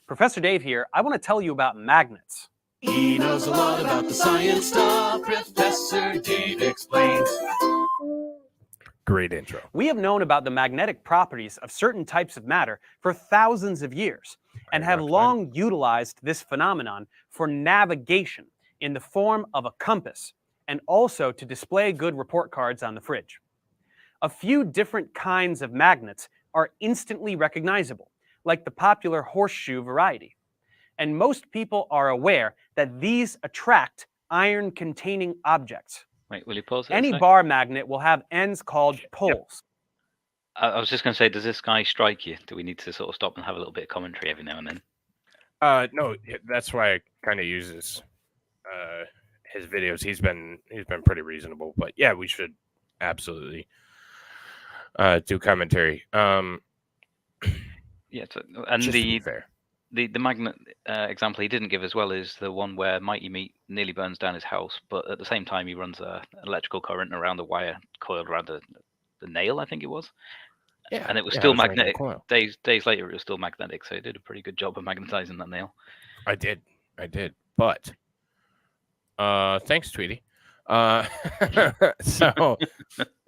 Professor Dave here. I want to tell you about magnets. He knows a lot about the science stuff. Professor Dave explains. Great intro. We have known about the magnetic properties of certain types of matter for thousands of years and have long utilized this phenomenon for navigation in the form of a compass and also to display good report cards on the fridge. A few different kinds of magnets are instantly recognizable, like the popular horseshoe variety. And most people are aware that these attract iron-containing objects. Wait, will you pause it? Any bar magnet will have ends called poles. I was just going to say, does this guy strike you? Do we need to sort of stop and have a little bit of commentary every now and then? No, that's why I kind of use his videos. He's been pretty reasonable, but yeah, we should absolutely do commentary. Yeah, and just to be fair. The magnet example he didn't give as well is the one where Mighty Meat nearly burns down his house, but at the same time he runs an electrical current around the wire coiled around the nail, I think it was. Yeah, and it was still magnetic. Days later, it was still magnetic, so he did a pretty good job of magnetizing that nail. I did. But thanks, Tweety. So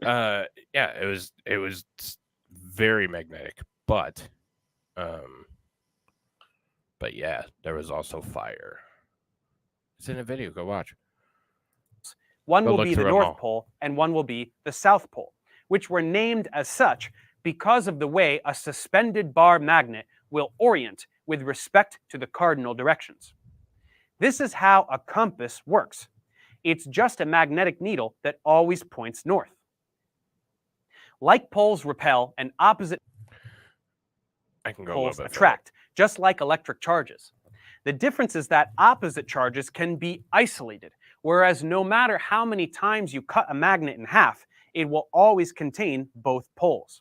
yeah, it was very magnetic, but yeah, there was also fire. It's in a video. Go watch. One will be the North Pole and one will be the South Pole, which were named as such because of the way a suspended bar magnet will orient with respect to the cardinal directions. This is how a compass works. It's just a magnetic needle that always points north. Like poles repel and opposite poles attract, just like electric charges. The difference is that opposite charges can be isolated, whereas no matter how many times you cut a magnet in half, it will always contain both poles.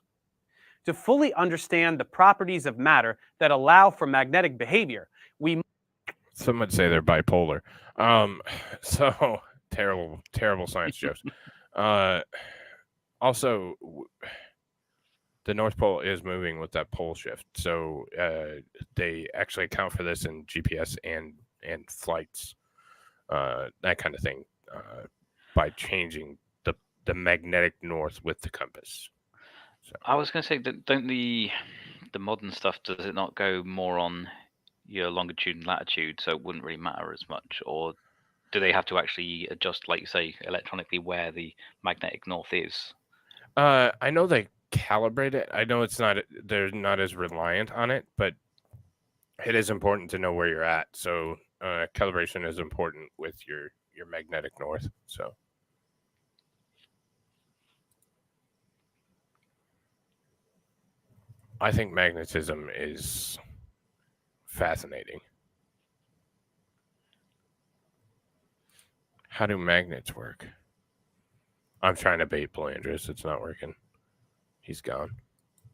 To fully understand the properties of matter that allow for magnetic behavior, some would say they're bipolar. So terrible science jokes. Also, the North Pole is moving with that pole shift, so they actually account for this in GPS and flights, that kind of thing, by changing the magnetic north with the compass. So. I was going to say that don't the modern stuff, does it not go more on your longitude and latitude, so it wouldn't really matter as much? Or do they have to actually adjust, like you say, electronically where the magnetic north is? I know they calibrate it. I know they're not as reliant on it, but it is important to know where you're at. So calibration is important with your magnetic north. So I think magnetism is fascinating. How do magnets work? I'm trying to bait Blandris. It's not working. He's gone.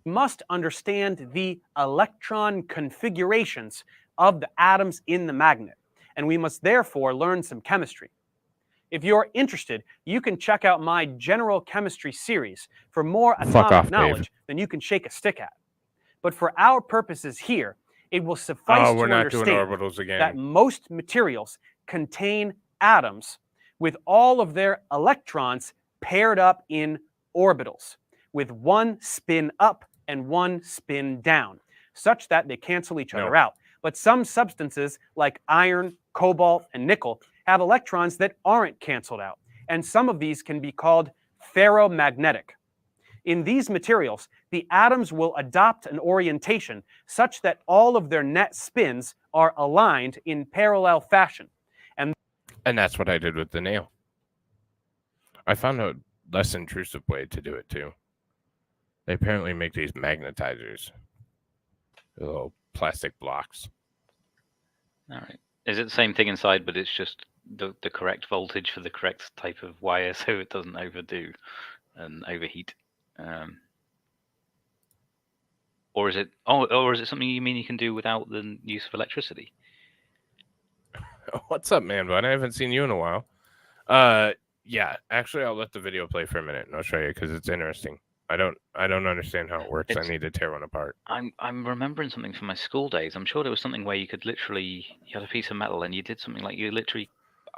Must understand the electron configurations of the atoms in the magnet, and we must therefore learn some chemistry. If you're interested, you can check out my general chemistry series for more atomic knowledge than you can shake a stick at. But for our purposes here, it will suffice to understand that most materials contain atoms with all of their electrons paired up in orbitals, with one spin up and one spin down, such that they cancel each other out. But some substances like iron, cobalt, and nickel have electrons that aren't canceled out, and some of these can be called ferromagnetic. In these materials, the atoms will adopt an orientation such that all of their net spins are aligned in parallel fashion. And that's what I did with the nail. I found a less intrusive way to do it too. They apparently make these magnetizers, little plastic blocks. All right. Is it the same thing inside, but it's just the correct voltage for the correct type of wire, so it doesn't overdo and overheat? Or is it? Or is it something you mean you can do without the use of electricity? What's up, man bun? I haven't seen you in a while. Yeah, actually, I'll let the video play for a minute and I'll show you because it's interesting. I don't understand how it works. I need to tear one apart. I'm remembering something from my school days. I'm sure there was something where you could literally, you had a piece of metal and you did something like you literally.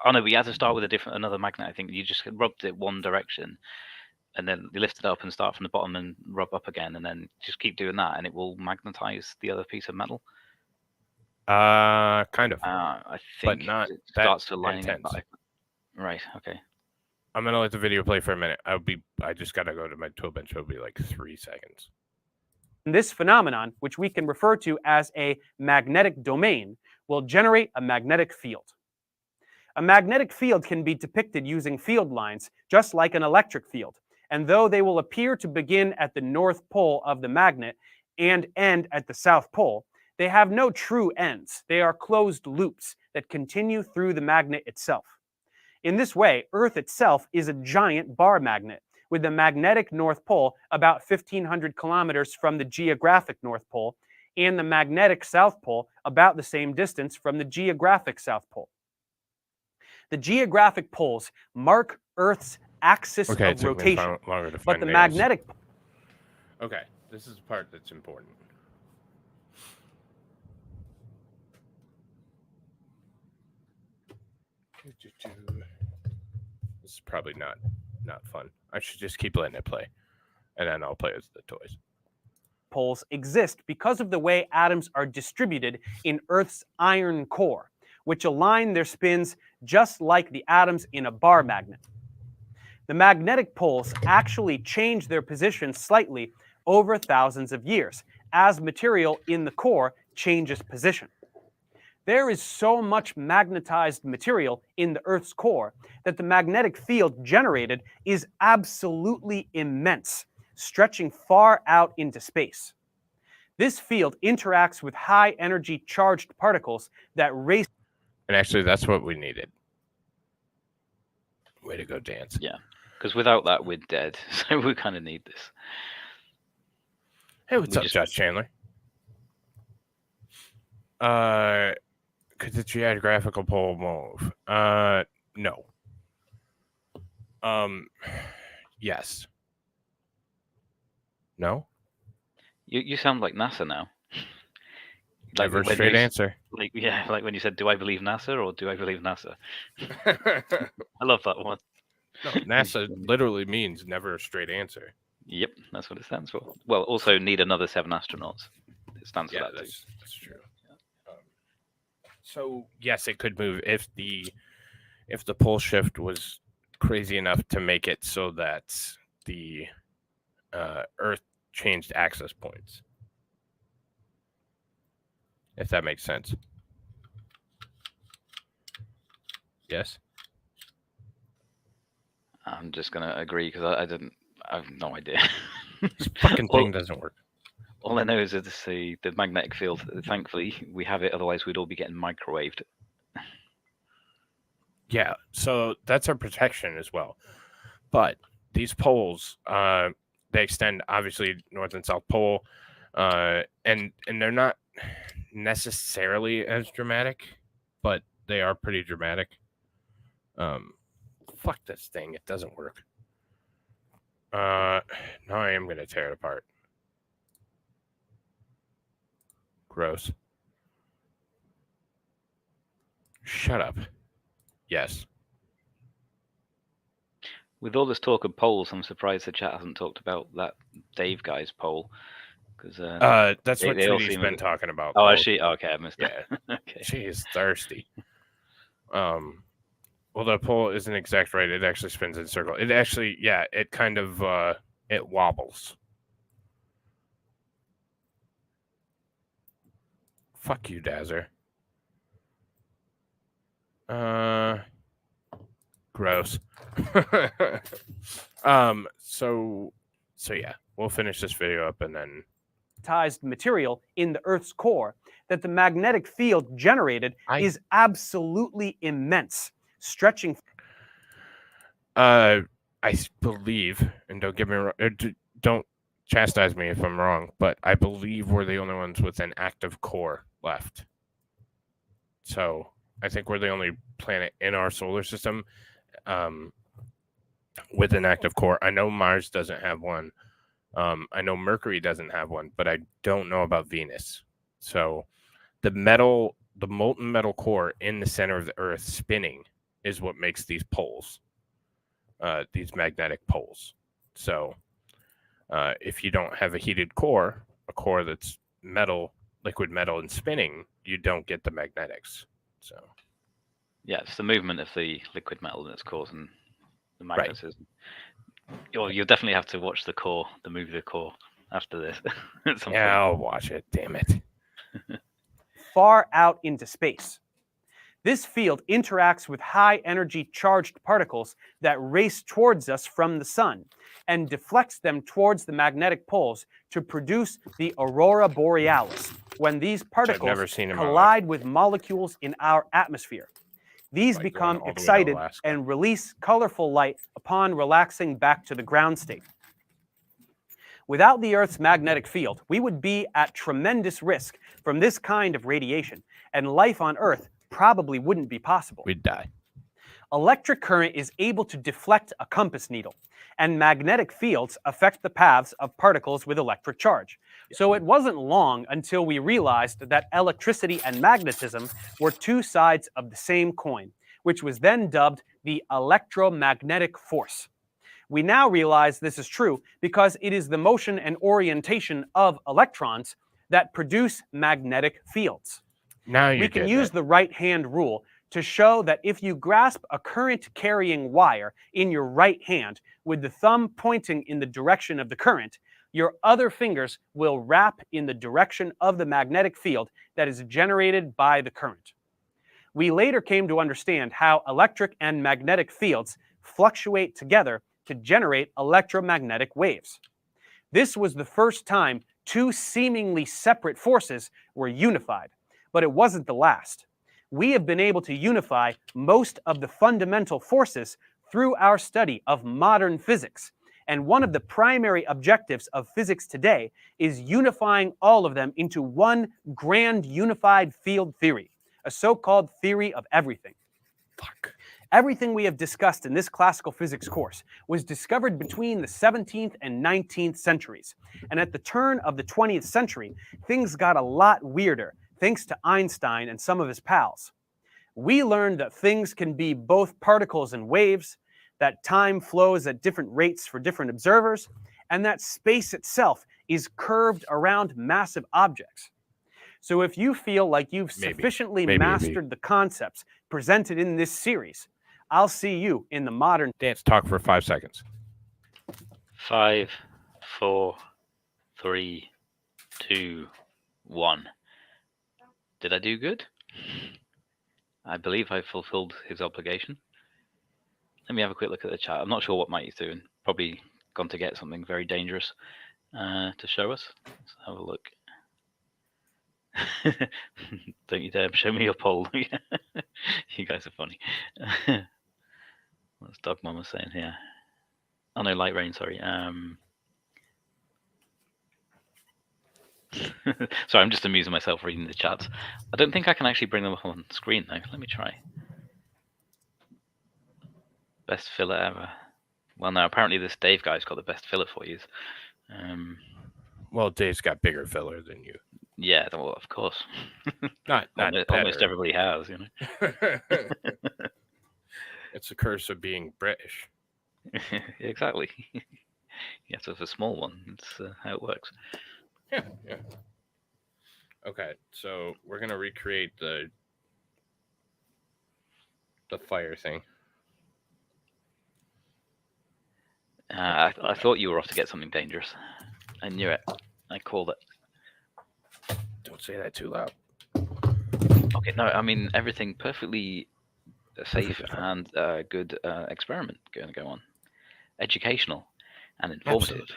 Oh no, we had to start with another magnet. I think you just rubbed it one direction, and then you lift it up and start from the bottom and rub up again, and then just keep doing that, and it will magnetize the other piece of metal. Kind of. I think but not it starts to line intense. up. Right. Okay. I'm gonna let the video play for a minute. I just gotta go to my tool bench. It'll be like 3 seconds. This phenomenon, which we can refer to as a magnetic domain, will generate a magnetic field. A magnetic field can be depicted using field lines, just like an electric field. And though they will appear to begin at the north pole of the magnet and end at the south pole, they have no true ends. They are closed loops that continue through the magnet itself. In this way, Earth itself is a giant bar magnet, with the magnetic North Pole about 1,500 kilometers from the geographic North Pole, and the magnetic South Pole about the same distance from the geographic South Pole. The geographic poles mark Earth's axis of rotation, but the magnetic... Okay, this is the part that's important. This is probably not fun. I should just keep letting it play, and then I'll play with the toys. Poles exist because of the way atoms are distributed in Earth's iron core, which align their spins just like the atoms in a bar magnet. The magnetic poles actually change their position slightly over thousands of years as material in the core changes position. There is so much magnetized material in the Earth's core that the magnetic field generated is absolutely immense, stretching far out into space. This field interacts with high-energy charged particles that race... And actually, that's what we needed. Way to go, Dance. Yeah, because without that, we're dead. So we kind of need this. Hey, what's up, Josh Chandler? Could the geographical pole move? No. Yes. No? You sound like NASA now. Never straight answer. Like when you said, "Do I believe NASA or do I believe NASA?" I love that one. No, NASA literally means never a straight answer. Yep, that's what it stands for. Well, also need another 7 astronauts. It stands for that that's true. So yes, it could move if the pole shift was crazy enough to make it so that the Earth changed access points. If that makes sense. Yes. I'm just gonna agree because I have no idea. This fucking thing doesn't work. All I know is that the magnetic field. Thankfully, we have it. Otherwise, we'd all be getting microwaved. Yeah, so that's our protection as well. But these poles, they extend obviously north and south pole, and they're not necessarily as dramatic, but they are pretty dramatic. Fuck this thing, it doesn't work. Now I am gonna tear it apart. Gross. Shut up. Yes. With all this talk of polls, I'm surprised the chat hasn't talked about that Dave guy's poll. Because that's what they all Trudy's seem been talking about. Oh, though. is she? Oh, okay, I missed Yeah. that. Okay. She is thirsty. Well, the pole isn't exact right. It actually spins in a circle. It actually, yeah, it kind of it wobbles. Fuck you, Dazzer. Gross. So yeah, we'll finish this video up and then material in the Earth's core that the magnetic field generated is absolutely immense, stretching. I believe, and don't get me wrong, don't chastise me if I'm wrong, but I believe we're the only ones with an active core left. So I think we're the only planet in our solar system with an active core. I know Mars doesn't have one. I know Mercury doesn't have one, but I don't know about Venus. So the molten metal core in the center of the Earth spinning is what makes these poles, these magnetic poles. So if you don't have a heated core, a core that's metal, liquid metal, and spinning, you don't get the magnetics. So yeah, it's the movement of the liquid metal that's causing the magnetism. Right. You'll definitely have to watch the movie The Core after this. Yeah, I'll watch it. Damn it. Far out into space. This field interacts with high energy charged particles that race towards us from the sun and deflects them towards the magnetic poles to produce the aurora borealis when these particles collide with molecules in our atmosphere. These become excited and release colorful light upon relaxing back to the ground state. Without the Earth's magnetic field, we would be at tremendous risk from this kind of radiation, and life on Earth probably wouldn't be possible. We'd die. Electric current is able to deflect a compass needle, and magnetic fields affect the paths of particles with electric charge. So it wasn't long until we realized that electricity and magnetism were two sides of the same coin, which was then dubbed the electromagnetic force. We now realize this is true because it is the motion and orientation of electrons that produce magnetic fields. Now we can use the right-hand rule to show that if you grasp a current-carrying wire in your right hand with the thumb pointing in the direction of the current, your other fingers will wrap in the direction of the magnetic field that is generated by the current. We later came to understand how electric and magnetic fields fluctuate together to generate electromagnetic waves. This was the first time two seemingly separate forces were unified, but it wasn't the last. We have been able to unify most of the fundamental forces through our study of modern physics, and one of the primary objectives of physics today is unifying all of them into one grand unified field theory, a so-called theory of everything. Fuck. Everything we have discussed in this classical physics course was discovered between the 17th and 19th centuries, and at the turn of the 20th century, things got a lot weirder, thanks to Einstein and some of his pals. We learned that things can be both particles and waves, that time flows at different rates for different observers, and that space itself is curved around massive objects. So if you feel like you've sufficiently mastered the concepts presented in this series, I'll see you in the modern Dance, talk for 5 seconds. 5, 4, 3, 2, 1. Did I do good? I believe I fulfilled his obligation. Let me have a quick look at the chat. I'm not sure what Mikey's doing. Probably gone to get something very dangerous to show us. Let's have a look. Don't you dare show me your poll. You guys are funny. What's Dog Mama saying here? Oh no, Light Rain, sorry. Sorry, I'm just amusing myself reading the chats. I don't think I can actually bring them up on screen though. Let me try. Best filler ever. Well, no, apparently this Dave guy's got the best filler for you. Well, Dave's got bigger filler than you. Yeah, well, of course. Not almost everybody has, you know. It's a curse of being British. Exactly. Yeah, so it's a small one. It's how it works. Yeah. Okay, so we're gonna recreate the fire thing. I thought you were off to get something dangerous. I knew it. I called it. Don't say that too loud. Okay, no, I mean everything perfectly safe and good experiment going to go on. Educational and informative.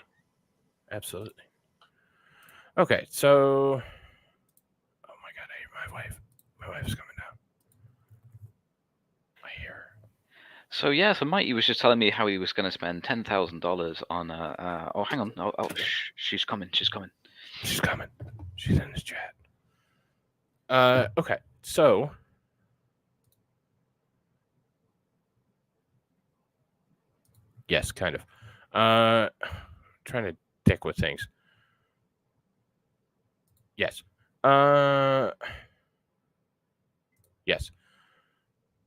Absolutely. Okay, so oh my god, I hear my wife. My wife's coming down. I hear her. So yeah, so Mikey was just telling me how he was going to spend $10,000 on oh, hang on. Oh, shh, she's coming. She's coming. She's coming. She's in this chat. Okay, so yes, kind of. Trying to dick with things. Yes. Yes.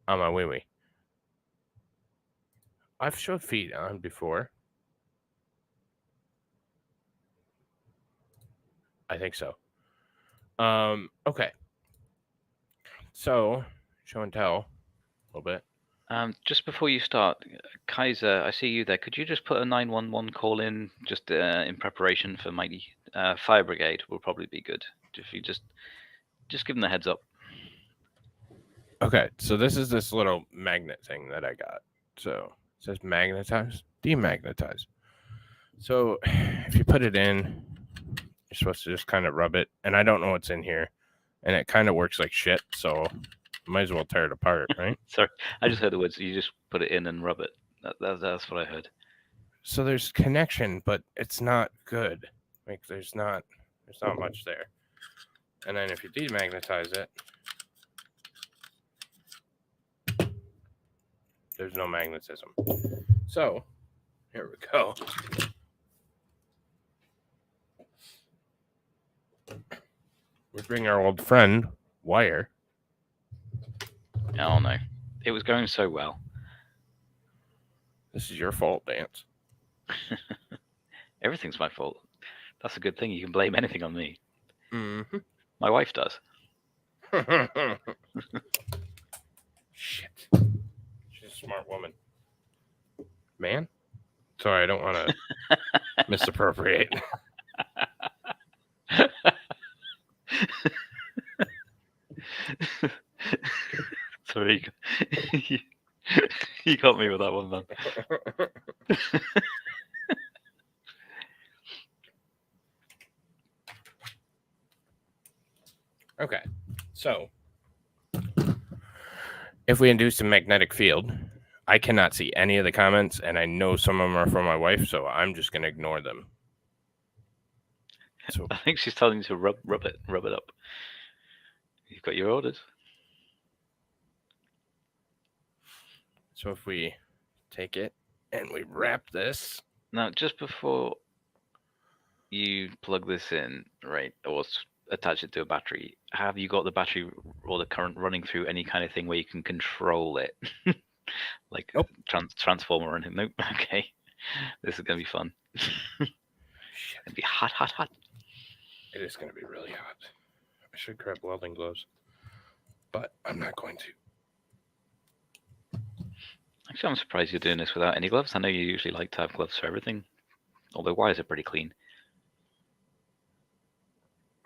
On my wee-wee. I've showed feet on before. I think so. Okay. So, show and tell a little bit. Just before you start, Kaiser, I see you there. Could you just put a 911 call in just in preparation for Mikey? Fire brigade will probably be good. If you just give them the heads up. Okay, so this is this little magnet thing that I got. So it says magnetize, demagnetize. So if you put it in, you're supposed to just kind of rub it. And I don't know what's in here. And it kind of works like shit. So might as well tear it apart, right? Sorry, I just heard the words. You just put it in and rub it. That's what I heard. So there's connection, but it's not good. Like there's not much there. And then if you demagnetize it, there's no magnetism. So here we go. We bring our old friend Wire. Oh no, it was going so well. This is your fault, Dance. Everything's my fault. That's a good thing. You can blame anything on me. Mm-hmm. My wife does. Shit. She's a smart woman. Man? Sorry, I don't want to misappropriate. Sorry. You got me with that one, man. Okay, so if we induce a magnetic field, I cannot see any of the comments, and I know some of them are from my wife, so I'm just going to ignore them. So I think she's telling you to rub it up. You've got your orders. So if we take it and we wrap this. Now, just before you plug this in, right, or attach it to a battery, have you got the battery or the current running through any kind of thing where you can control it? Like nope. Transformer or anything? Nope. Okay. This is going to be fun. It's going to be hot. It is going to be really hot. I should grab welding gloves, but I'm not going to. Actually, I'm surprised you're doing this without any gloves. I know you usually like to have gloves for everything, although wires are pretty clean.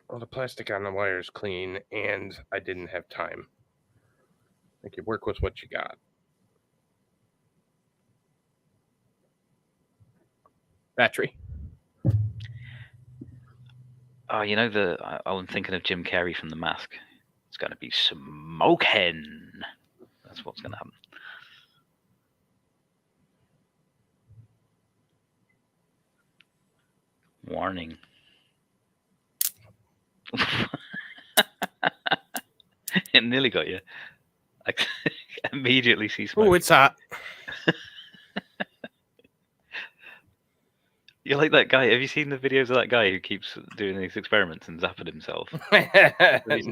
Well, the plastic on the wire is clean, and I didn't have time. Like, you work with what you got. Battery. Oh, you know I'm thinking of Jim Carrey from The Mask. It's going to be smoking. That's what's going to happen. Warning. It nearly got you. I immediately see smoke. Oh, it's hot. You're like that guy. Have you seen the videos of that guy who keeps doing these experiments and zapping himself?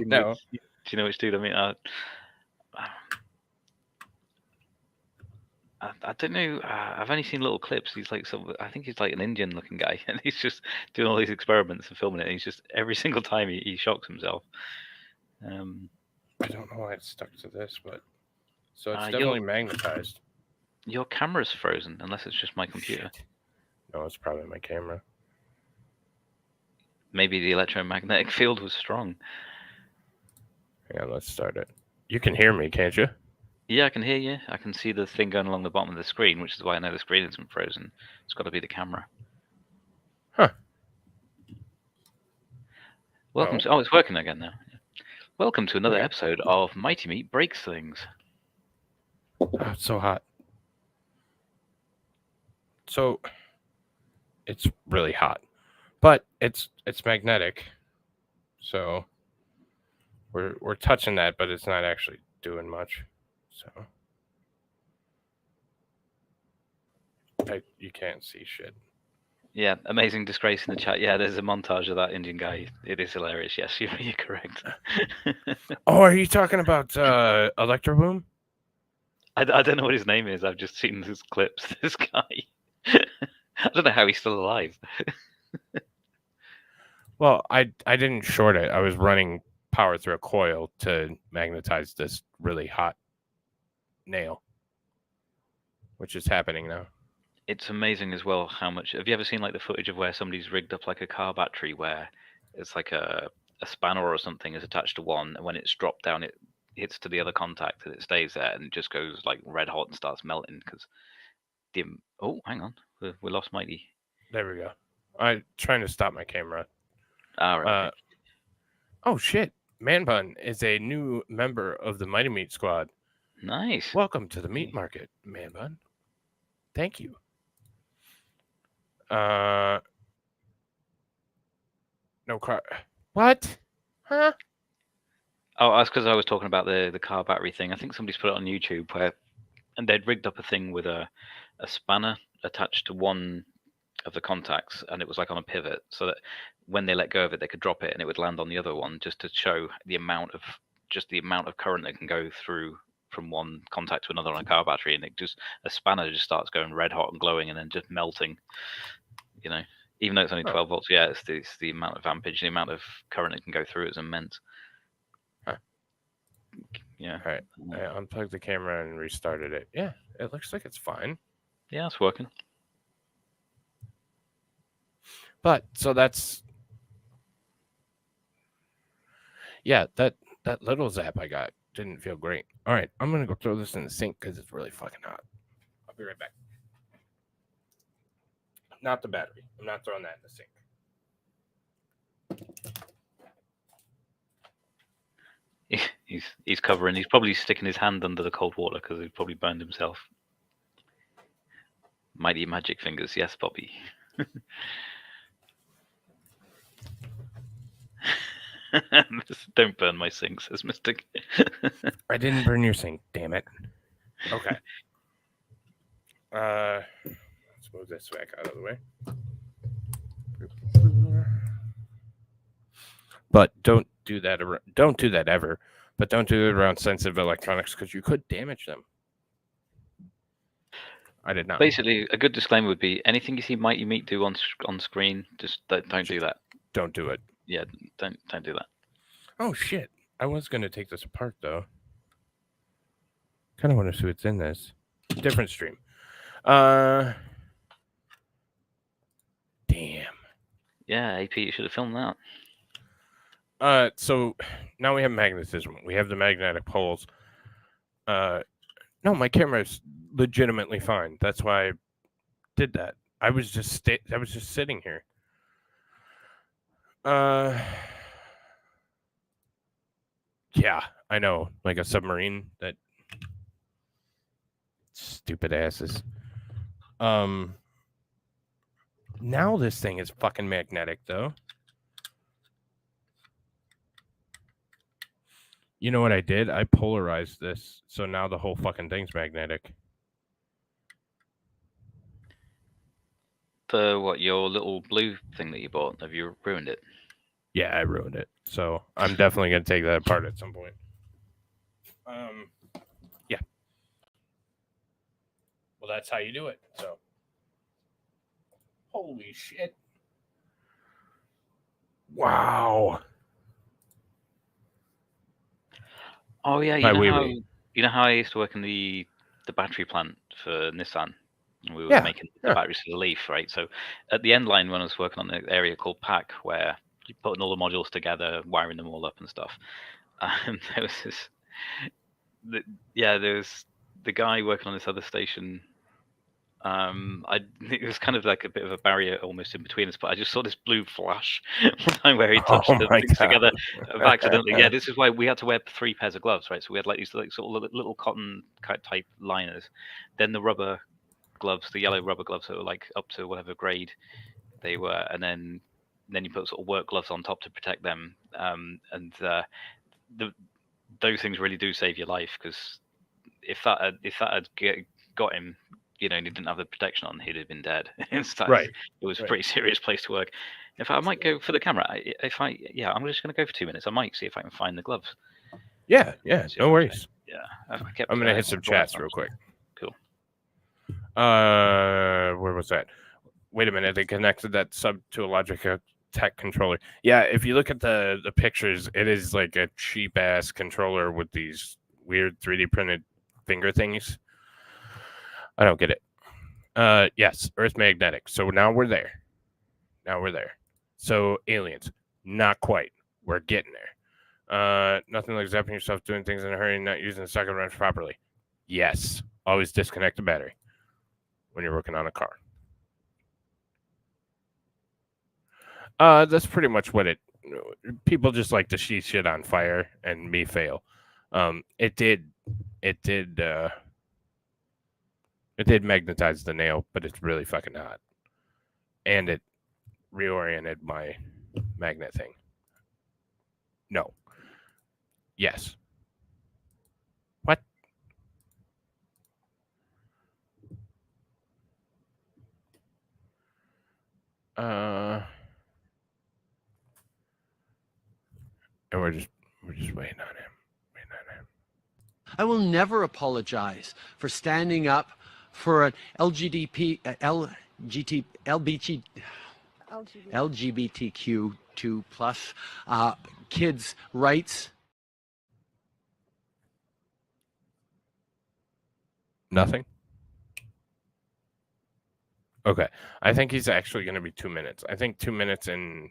No. Do you know which dude I mean? I don't know. I've only seen little clips. He's like I think he's like an Indian-looking guy, and he's just doing all these experiments and filming it. And he's just every single time he shocks himself. I don't know why it's stuck to this, but so it's Your- definitely magnetized. Your camera's frozen, unless it's just my computer. Shit. No, it's probably my camera. Maybe the electromagnetic field was strong. Hang on, let's start it. You can hear me, can't you? Yeah, I can hear you. I can see the thing going along the bottom of the screen, which is why I know the screen isn't frozen. It's got to be the camera. Huh. Welcome Oh. to... Oh, it's working again now. Welcome to another Okay. episode of Mighty Meat Breaks Things. Oh, it's so hot. So it's really hot, but it's magnetic. So we're touching that, but it's not actually doing much. So you can't see shit. Yeah, amazing disgrace in the chat. Yeah, there's a montage of that Indian guy. It is hilarious. Yes, you're correct. Oh, are you talking about Electro Boom? I don't know what his name is. I've just seen his clips. This guy. I don't know how he's still alive. Well, I didn't short it. I was running power through a coil to magnetize this really hot nail, which is happening now. It's amazing as well how much. Have you ever seen like the footage of where somebody's rigged up like a car battery where it's like a spanner or something is attached to one, and when it's dropped down, it hits to the other contact and it stays there and just goes like red hot and starts melting because the. Oh, hang on, we lost Mighty. There we go. I'm trying to stop my camera. Ah, right. Okay. Oh shit! Man Bun is a new member of the Mighty Meat Squad. Nice. Welcome to the meat market, Man Bun. Thank you. No car. What? Huh? Oh, that's because I was talking about the car battery thing. I think somebody's put it on YouTube where, and they'd rigged up a thing with a spanner attached to one of the contacts, and it was like on a pivot, so that when they let go of it, they could drop it and it would land on the other one, just to show the amount of current that can go through from one contact to another on a car battery, and it just a spanner just starts going red hot and glowing and then just melting. You know, even though it's only 12 volts, yeah, it's the amount of ampage, the amount of current it can go through is immense. Huh. Yeah. All right. I unplugged the camera and restarted it. Yeah, it looks like it's fine. Yeah, it's working. But so that's that little zap I got didn't feel great. All right, I'm gonna go throw this in the sink because it's really fucking hot. I'll be right back. Not the battery. I'm not throwing that in the sink. He's covering. He's probably sticking his hand under the cold water because he's probably burned himself. Mighty magic fingers, yes, Bobby. Don't burn my sink, says Mr. I didn't burn your sink, damn it. Okay. Let's move this back out of the way. But don't do that. Don't do that ever. But don't do it around sensitive electronics because you could damage them. I did not. Basically, a good disclaimer would be anything you see Mighty Meat do on screen, just don't do that. Don't do it. Yeah, don't do that. Oh shit! I was gonna take this apart though. Kind of want to see what's in this. Different stream. Damn. Yeah, AP, you should have filmed that. So now we have magnetism. We have the magnetic poles. No, my camera is legitimately fine. That's why I did that. I was just sitting here. Yeah, I know, like a submarine. That stupid asses. Now this thing is fucking magnetic, though. You know what I did? I polarized this, so now the whole fucking thing's magnetic. The what? Your little blue thing that you bought? Have you ruined it? Yeah, I ruined it. So I'm definitely gonna take that apart at some point. Yeah. Well, that's how you do it. So. Holy shit! Wow. Oh yeah, My you know wee how wee. you know how I used to work in the battery plant for Nissan. And we were Yeah, making the yeah. batteries for the Leaf, right? So at the end line, when I was working on the area called Pack, where you're putting all the modules together, wiring them all up and stuff, there was this. There was the guy working on this other station. It was kind of like a bit of a barrier almost in between us, but I just saw this blue flash where he touched Oh the my things God. together accidentally. Yeah, this is why we had to wear 3 pairs of gloves, right? So we had like these like sort of little cotton type liners, then the rubber gloves, the yellow rubber gloves that were like up to whatever grade they were, and then you put sort of work gloves on top to protect them. Those things really do save your life, because if that had got him, you know, and he didn't have the protection on, he'd have been dead. Right. It was a Right. pretty serious place to work. In fact, I might go for the camera. I'm just going to go for 2 minutes. I might see if I can find the gloves. Yeah. See if No I can worries. find- Yeah, I'm gonna hit some chats real quick. Cool. Where was that? Wait a minute. They connected that sub to a Logitech controller. Yeah. If you look at the pictures, it is like a cheap ass controller with these weird 3D printed finger things. I don't get it. Yes, Earth magnetic. So now we're there. So aliens, not quite. We're getting there. Nothing like zapping yourself, doing things in a hurry, not using the second wrench properly. Yes, always disconnect the battery when you're working on a car. That's pretty much what it. People just like to see shit on fire and me fail. It did magnetize the nail, but it's really fucking hot, and it reoriented my magnet thing. No. Yes. What? And we're just waiting on him. I will never apologize for standing up for an LGBTQ2 plus kids' rights. Nothing? Okay. I think he's actually going to be 2 minutes. I think 2 minutes in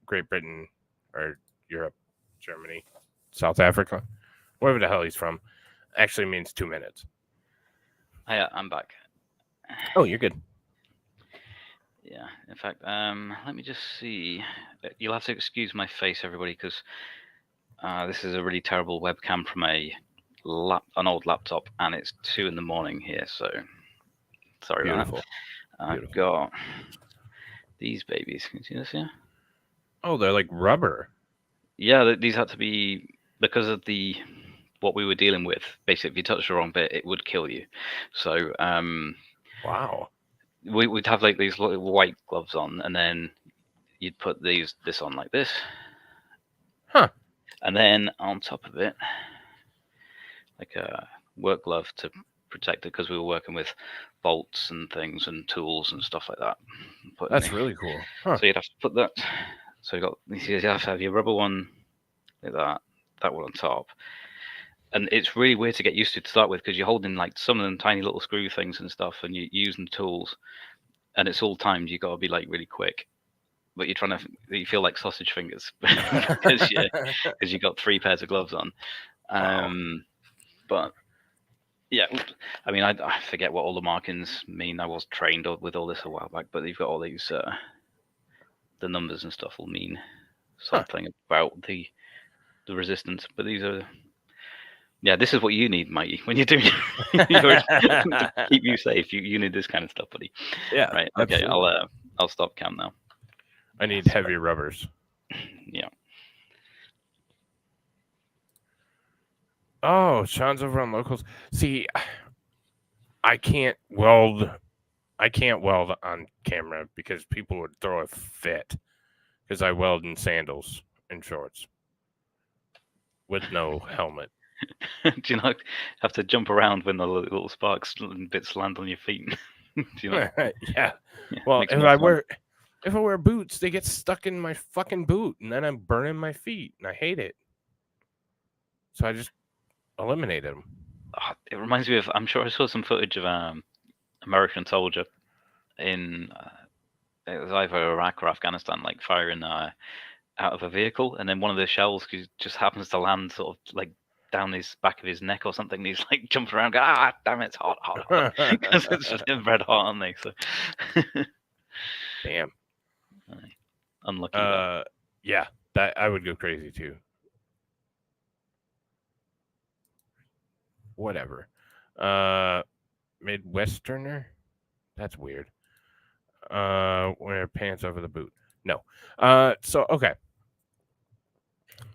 Great Britain or Europe, Germany, South Africa, wherever the hell he's from, actually means 2 minutes. Hiya, I'm back. Oh, you're good. Yeah, in fact, let me just see. You'll have to excuse my face, everybody, because this is a really terrible webcam from an old laptop, and it's 2 a.m. here, so sorry Beautiful. about that. I've got these babies. Can you see this here? Oh, they're like rubber. Yeah, these had to be, because of what we were dealing with. Basically, if you touch the wrong bit, it would kill you. So, wow. We'd have like these little white gloves on, and then you'd put this on like this. Huh. And then on top of it, like a work glove to protect it, because we were working with bolts and things and tools and stuff like that. That's really cool. Huh. So you'd have to put that. So you have to have your rubber one like that one on top. And it's really weird to get used to start with, because you're holding like some of them tiny little screw things and stuff, and you're using tools, and it's all timed. You got to be like really quick, but you're trying to. You feel like sausage fingers because you got 3 pairs of gloves on. But yeah, I mean, I forget what all the markings mean. I was trained with all this a while back, but you've got all these the numbers and stuff will mean something about the resistance. But these are. Yeah, this is what you need, Mikey, when you're doing to keep you safe. You need this kind of stuff, buddy. Yeah. Right. Okay. Absolutely. I'll stop cam now. I need heavy rubbers. Yeah. Oh, Sean's over on locals. See, I can't weld on camera because people would throw a fit because I weld in sandals and shorts with no helmet. Do you not have to jump around when the little sparks and bits land on your feet? Do you know? Yeah. Well, if I wear boots, they get stuck in my fucking boot, and then I'm burning my feet, and I hate it. So I just eliminated them. Oh, it reminds me of. I'm sure I saw some footage of American soldier in it was either Iraq or Afghanistan, like firing out of a vehicle, and then one of the shells just happens to land sort of like down his back of his neck or something. And he's like jumping around, going, damn it, it's hot, because it's red hot, aren't they? So, damn, unlucky. Yeah, that I would go crazy too. Whatever. Midwesterner? That's weird. Wear pants over the boot. No. So okay.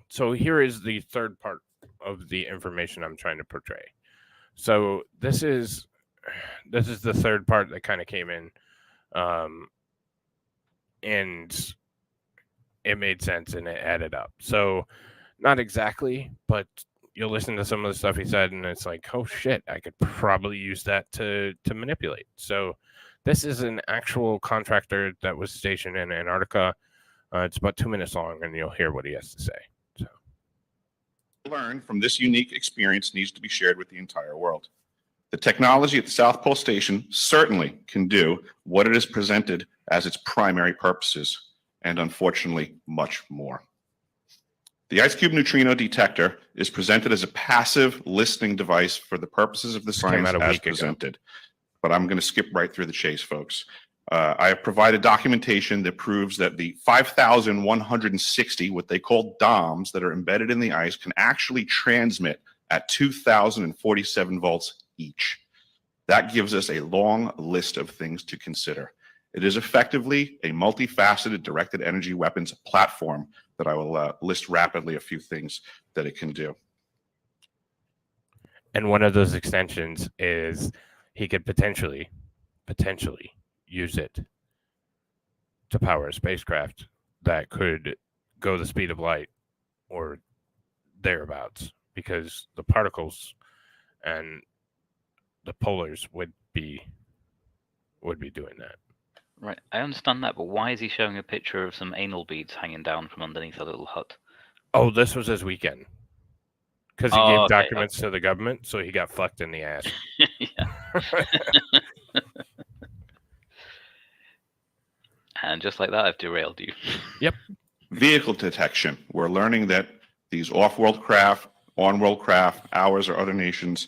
So here is the third part of the information I'm trying to portray. So this is the third part that kind of came in, and it made sense and it added up. So not exactly, but you'll listen to some of the stuff he said, and it's like, oh shit, I could probably use that to manipulate. So this is an actual contractor that was stationed in Antarctica. It's about 2 minutes long, and you'll hear what he has to say. So, learn from this unique experience needs to be shared with the entire world. The technology at the South Pole Station certainly can do what it is presented as its primary purposes, and unfortunately, much more. The Ice Cube Neutrino Detector is presented as a passive listening device for the purposes of the science as presented. But I'm going to skip right through the chase, folks. I have provided documentation that proves that the 5,160, what they call DOMs, that are embedded in the ice can actually transmit at 2,047 volts each. That gives us a long list of things to consider. It is effectively a multifaceted directed energy weapons platform that I will list rapidly a few things that it can do. And one of those extensions is he could potentially use it to power a spacecraft that could go the speed of light or thereabouts, because the particles and the polars would be doing that. Right, I understand that, but why is he showing a picture of some anal beads hanging down from underneath a little hut? Oh, this was his weekend. Because he gave documents to the government, so he got fucked in the ass. And just like that, I've derailed you. Yep. Vehicle detection. We're learning that these off-world craft, on-world craft, ours or other nations,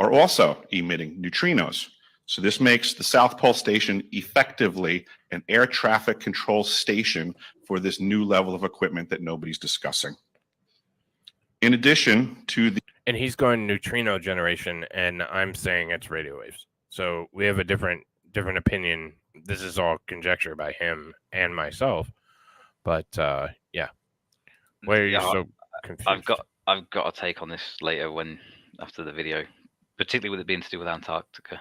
are also emitting neutrinos. So this makes the South Pole Station effectively an air traffic control station for this new level of equipment that nobody's discussing. In addition to the... And he's going neutrino generation, and I'm saying it's radio waves. So we have a different opinion. This is all conjecture by him and myself. But yeah. Why are you so confused? I've got a take on this later after the video, particularly with it being to do with Antarctica.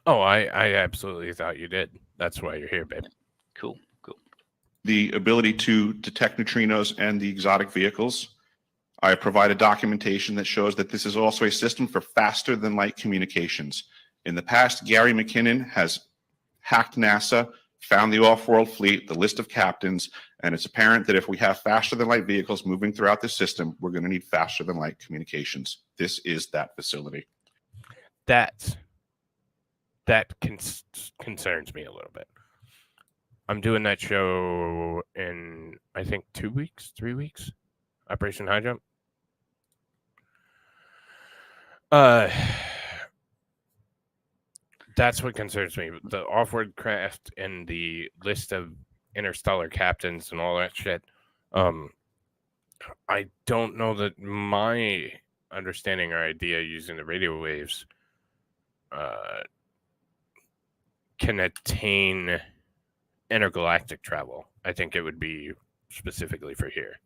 Oh, I absolutely thought you did. That's why you're here, babe. Cool. The ability to detect neutrinos and the exotic vehicles. I provided documentation that shows that this is also a system for faster than light communications. In the past, Gary McKinnon has hacked NASA found the off-world fleet, the list of captains, and it's apparent that if we have faster than light vehicles moving throughout this system, we're going to need faster than light communications. This is that facility. That concerns me a little bit. I'm doing that show in, I think, 2 weeks, 3 weeks. Operation High Jump. That's what concerns me. The off-world craft and the list of interstellar captains and all that shit. I don't know that my understanding or idea using the radio waves can attain intergalactic travel. I think it would be specifically for here.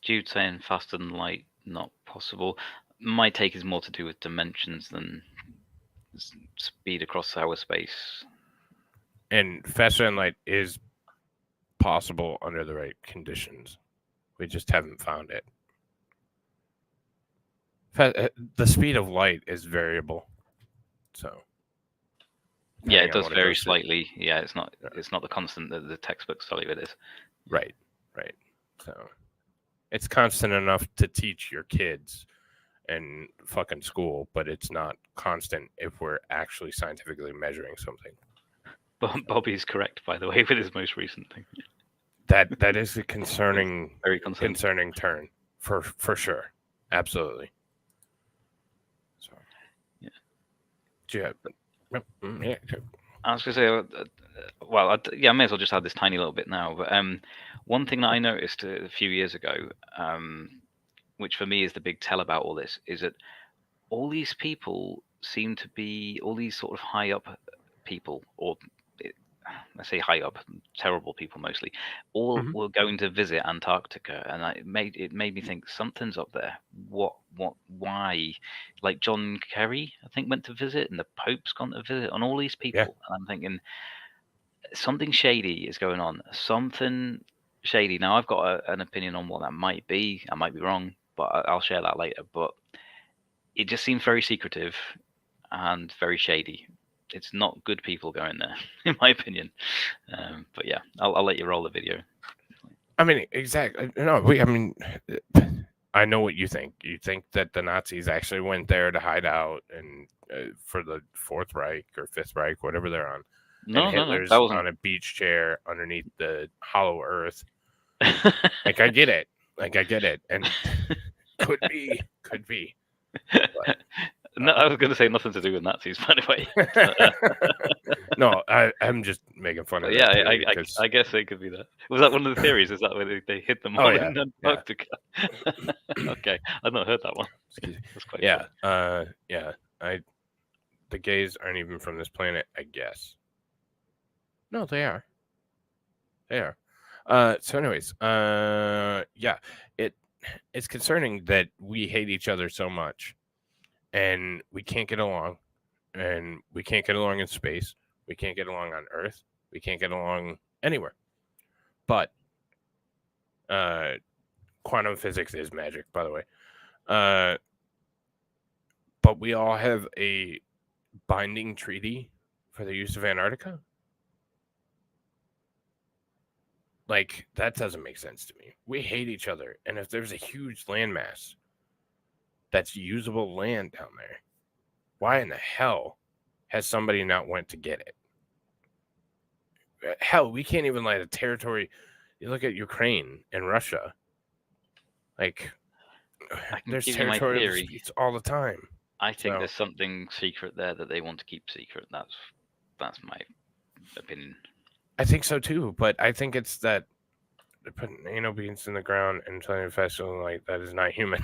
Jude saying faster than light, not possible. My take is more to do with dimensions than speed across outer space. And faster than light is possible under the right conditions. We just haven't found it. The speed of light is variable. So yeah, it depending on does what vary goes to. slightly. Yeah, it's not the constant that the textbooks tell you it is. Right. So it's constant enough to teach your kids in fucking school, but it's not constant if we're actually scientifically measuring something. Bobby's correct, by the way, with his most recent thing. That is a concerning, Very concerning turn for sure. Absolutely. So yeah. Do you have, yeah. I was going to say, I may as well just add this tiny little bit now. But one thing that I noticed a few years ago, which for me is the big tell about all this, is that all these people seem to be all these sort of high up people, or I say high up, terrible people mostly, all were going to visit Antarctica, and it made me think something's up there. Why? Like John Kerry, I think, went to visit, and the Pope's gone to visit, and all these people. Yeah. And I'm thinking something shady is going on. Something shady. Now I've got an opinion on what that might be. I might be wrong, but I'll share that later. But it just seems very secretive and very shady. It's not good people going there, in my opinion. But yeah, I'll let you roll the video. I mean, exactly. No, I know what you think. You think that the Nazis actually went there to hide out and for the Fourth Reich or Fifth Reich, whatever they're on. No, Hitler's that wasn't on a beach chair underneath the hollow earth. Like I get it. And could be. But, no, I was going to say nothing to do with Nazis, by the way. No, I'm just making fun of yeah, that. I guess it could be that. Was that one of the theories? Is that where they hid them all in Antarctica? Yeah. Okay, I've not heard that one. That's quite cool. The gays aren't even from this planet, I guess. No, they are. So anyways, it's concerning that we hate each other so much and we can't get along, and we can't get along in space. We can't get along on Earth. We can't get along anywhere. But quantum physics is magic, by the way. But we all have a binding treaty for the use of Antarctica. Like, that doesn't make sense to me. We hate each other. And if there's a huge landmass that's usable land down there, why in the hell has somebody not went to get it? Hell, we can't even let a territory. You look at Ukraine and Russia. Like, there's territorial disputes all the time. I think there's something secret there that they want to keep secret. That's my opinion. I think so too, but I think it's that putting anal beans in the ground and telling a festival like that is not human.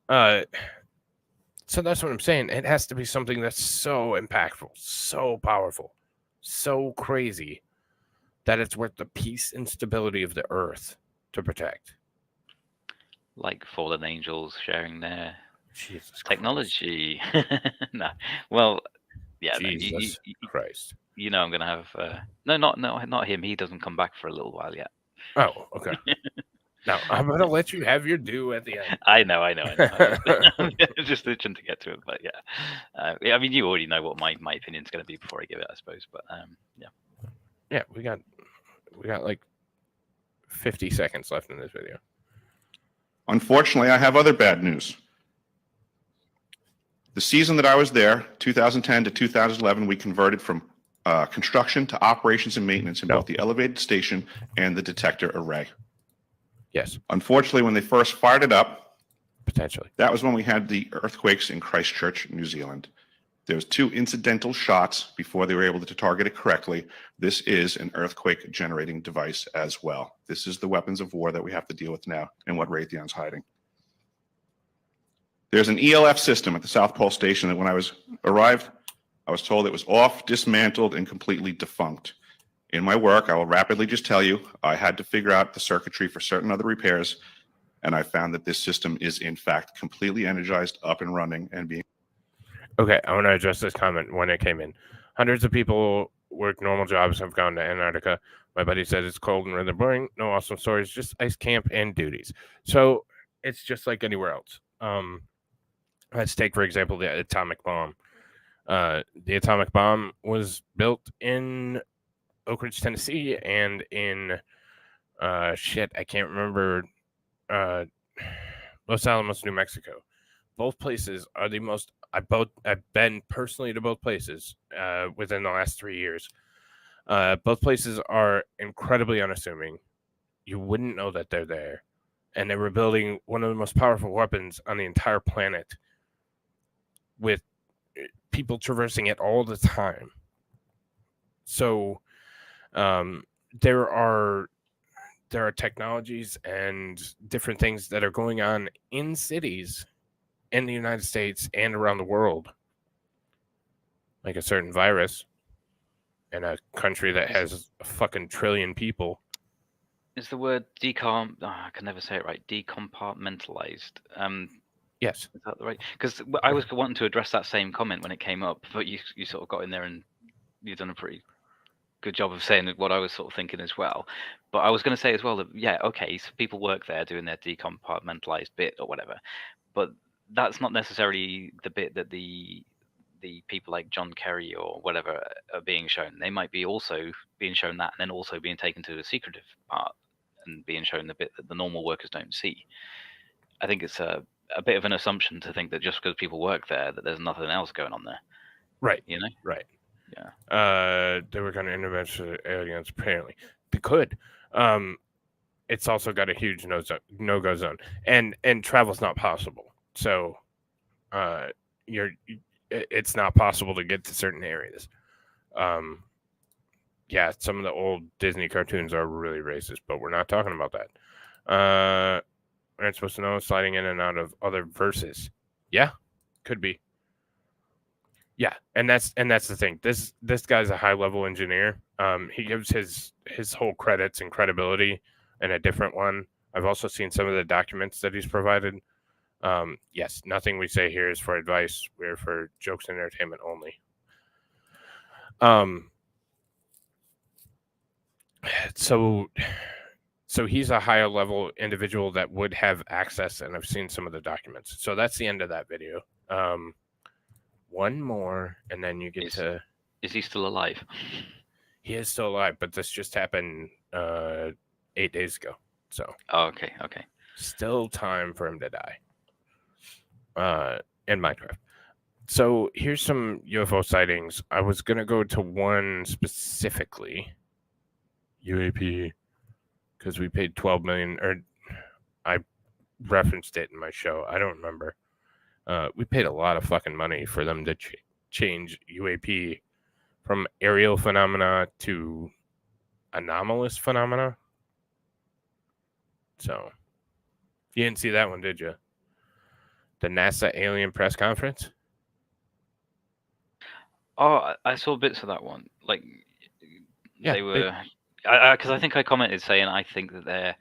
So that's what I'm saying. It has to be something that's so impactful, so powerful, so crazy that it's worth the peace and stability of the earth to protect. Like fallen angels sharing their Jesus technology. No, well, yeah. Jesus Christ. You know, I'm gonna have no, not him. He doesn't come back for a little while yet. Oh, okay. Now I'm gonna let you have your due at the end. I know. I'm just itching to get to it, but yeah. I mean, you already know what my opinion's going to be before I give it, I suppose. But yeah. Yeah, we got like 50 seconds left in this video. Unfortunately, I have other bad news. The season that I was there, 2010 to 2011, we converted from construction to operations and maintenance in both the elevated station and the detector array. Yes, Unfortunately, when they first fired it up, potentially. that was when we had the earthquakes in Christchurch, New Zealand. There was 2 incidental shots before they were able to target it correctly. This is an earthquake generating device as well. This is the weapons of war that we have to deal with now and what Raytheon's hiding. There's an ELF system at the South Pole Station that when I arrived, I was told it was off, dismantled, and completely defunct. In my work, I will rapidly just tell you, I had to figure out the circuitry for certain other repairs, and I found that this system is in fact completely energized, up and running, and being... Okay, I want to address this comment when it came in. Hundreds of people work normal jobs, have gone to Antarctica. My buddy said it's cold and rather boring. No awesome stories, just ice camp and duties. So it's just like anywhere else. Let's take, for example, the atomic bomb. The atomic bomb was built in Oak Ridge, Tennessee, and in I can't remember, Los Alamos, New Mexico. Both places are the most. I've been personally to both places within the last 3 years. Both places are incredibly unassuming. You wouldn't know that they're there, and they were building one of the most powerful weapons on the entire planet, with people traversing it all the time. So there are technologies and different things that are going on in cities in the United States and around the world, like a certain virus in a country that has a fucking trillion people. Is the word I can never say it right. Decompartmentalized. Yes. Is that right? Because I was wanting to address that same comment when it came up, but you sort of got in there and you've done a pretty good job of saying what I was sort of thinking as well. But I was going to say as well that, yeah, okay, so people work there doing their decompartmentalized bit or whatever, but that's not necessarily the bit that the people like John Kerry or whatever are being shown. They might be also being shown that, and then also being taken to the secretive part and being shown the bit that the normal workers don't see. I think it's a bit of an assumption to think that just because people work there, that there's nothing else going on there. Right. You know? Right. Yeah. They were going to intervene with aliens, apparently. They could. It's also got a huge no-go zone. And travel's not possible. So it's not possible to get to certain areas. Yeah, some of the old Disney cartoons are really racist, but we're not talking about that. Aren't supposed to know sliding in and out of other verses. Yeah, could be. Yeah, and that's the thing. This guy's a high-level engineer. He gives his whole credits and credibility in a different one. I've also seen some of the documents that he's provided. Yes, nothing we say here is for advice. We're for jokes and entertainment only. So he's a higher level individual that would have access, and I've seen some of the documents. So that's the end of that video. One more, and then you get to... Is he still alive? He is still alive, but this just happened 8 days ago. So. Oh, okay. Still time for him to die. In Minecraft. So here's some UFO sightings. I was gonna go to one specifically, UAP, because we paid $12 million, or I referenced it in my show. I don't remember. We paid a lot of fucking money for them to change UAP from aerial phenomena to anomalous phenomena. So you didn't see that one, did you? The NASA alien press conference? Oh, I saw bits of that one. Like, Yeah, they were... Because I think I commented saying I think that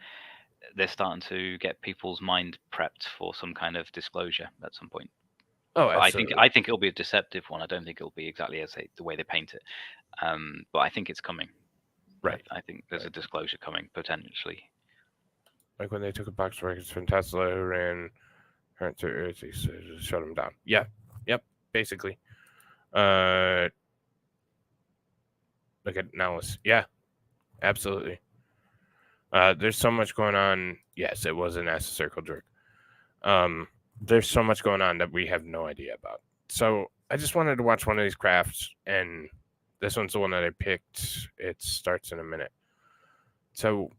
they're starting to get people's mind prepped for some kind of disclosure at some point. Oh, but absolutely. I think it'll be a deceptive one. I don't think it'll be exactly as the way they paint it. But I think it's coming. Right. I think there's a disclosure coming potentially. Like when they took a box of records from Tesla who ran current to Earth, they shut them down. Yeah. Yep. Basically. Look at Nellis. Yeah. Absolutely. There's so much going on. Yes, it was an NASA circle jerk. There's so much going on that we have no idea about. So I just wanted to watch one of these crafts, and this one's the one that I picked. It starts in a minute. So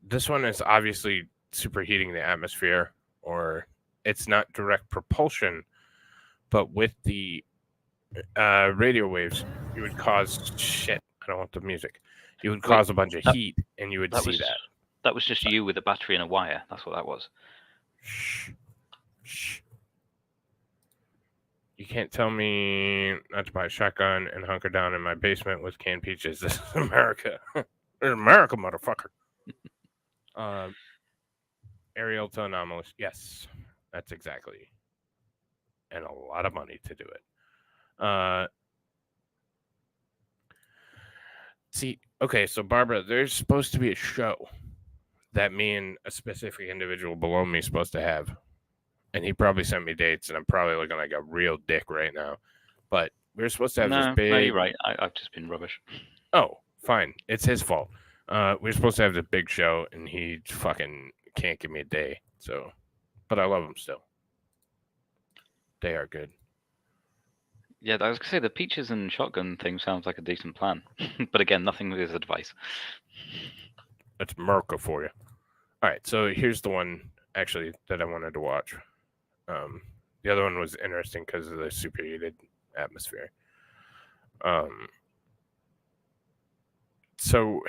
this one is obviously superheating the atmosphere, or it's not direct propulsion, but with the radio waves, you would cause shit. I don't want the music. You would cause a bunch of heat, and you would see that. That was just you with a battery and a wire. That's what that was. Shh. Shh. You can't tell me not to buy a shotgun and hunker down in my basement with canned peaches. This is America. This is America, motherfucker. Aerial to anomalous. Yes, that's exactly. And a lot of money to do it. See, okay, so Barbara, there's supposed to be a show that me and a specific individual below me is supposed to have. And he probably sent me dates, and I'm probably looking like a real dick right now. But we're supposed to have this big... No, you're right. I've just been rubbish. Oh, fine. It's his fault. We're supposed to have this big show, and he fucking can't give me a day. So, but I love him still. They are good. Yeah, I was gonna say the peaches and shotgun thing sounds like a decent plan, but again, nothing is advice. That's Merca for you. All right, so here's the one actually that I wanted to watch. The other one was interesting because of the superheated atmosphere. So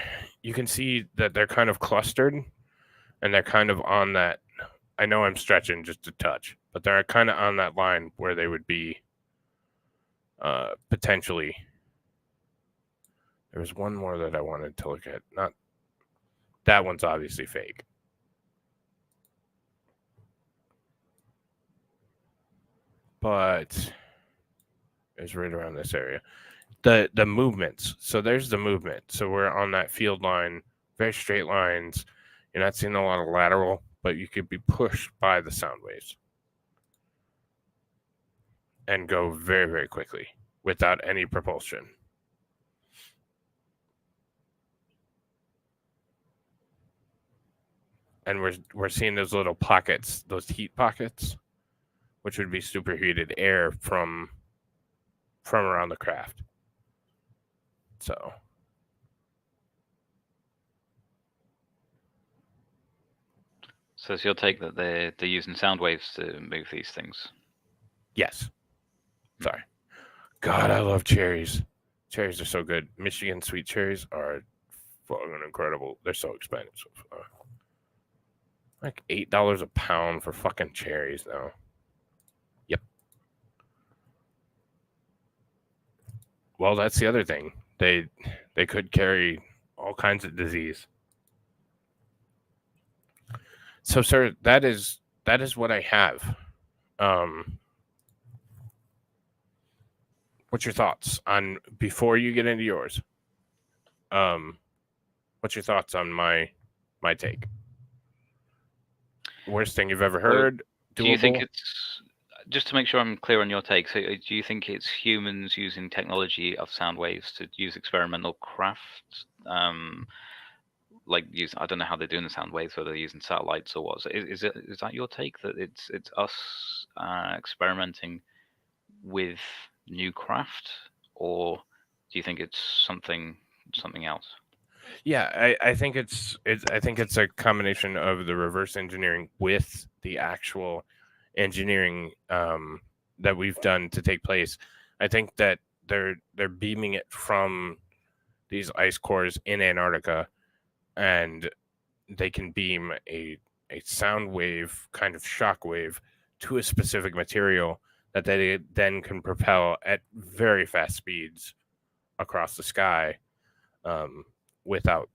you can see that they're kind of clustered, and they're kind of on that. I know I'm stretching just a touch, but they're kind of on that line where they would be potentially. There was one more that I wanted to look at. Not that one's obviously fake. But it's right around this area. The movements. So there's the movement. So we're on that field line, very straight lines. You're not seeing a lot of lateral, but you could be pushed by the sound waves and go very, very quickly without any propulsion. And we're seeing those little pockets, those heat pockets, which would be superheated air from around the craft. So it's your take that they're using sound waves to move these things? Yes. Sorry. God, I love cherries. Cherries are so good. Michigan sweet cherries are fucking incredible. They're so expensive. Like $8 a pound for fucking cherries now. Yep. Well, that's the other thing. They could carry all kinds of disease. So, sir, that is what I have. What's your thoughts on, before you get into yours? What's your thoughts on my take? Worst thing you've ever heard? Do you think it's, just to make sure I'm clear on your take, so do you think it's humans using technology of sound waves to use experimental craft? Like I don't know how they're doing the sound waves, whether they're using satellites or what. Is that your take, that it's us experimenting with new craft, or do you think it's something else? Yeah, I think it's a combination of the reverse engineering with the actual engineering that we've done to take place. I think that they're beaming it from these ice cores in Antarctica, and they can beam a sound wave, kind of shock wave, to a specific material that they then can propel at very fast speeds across the sky without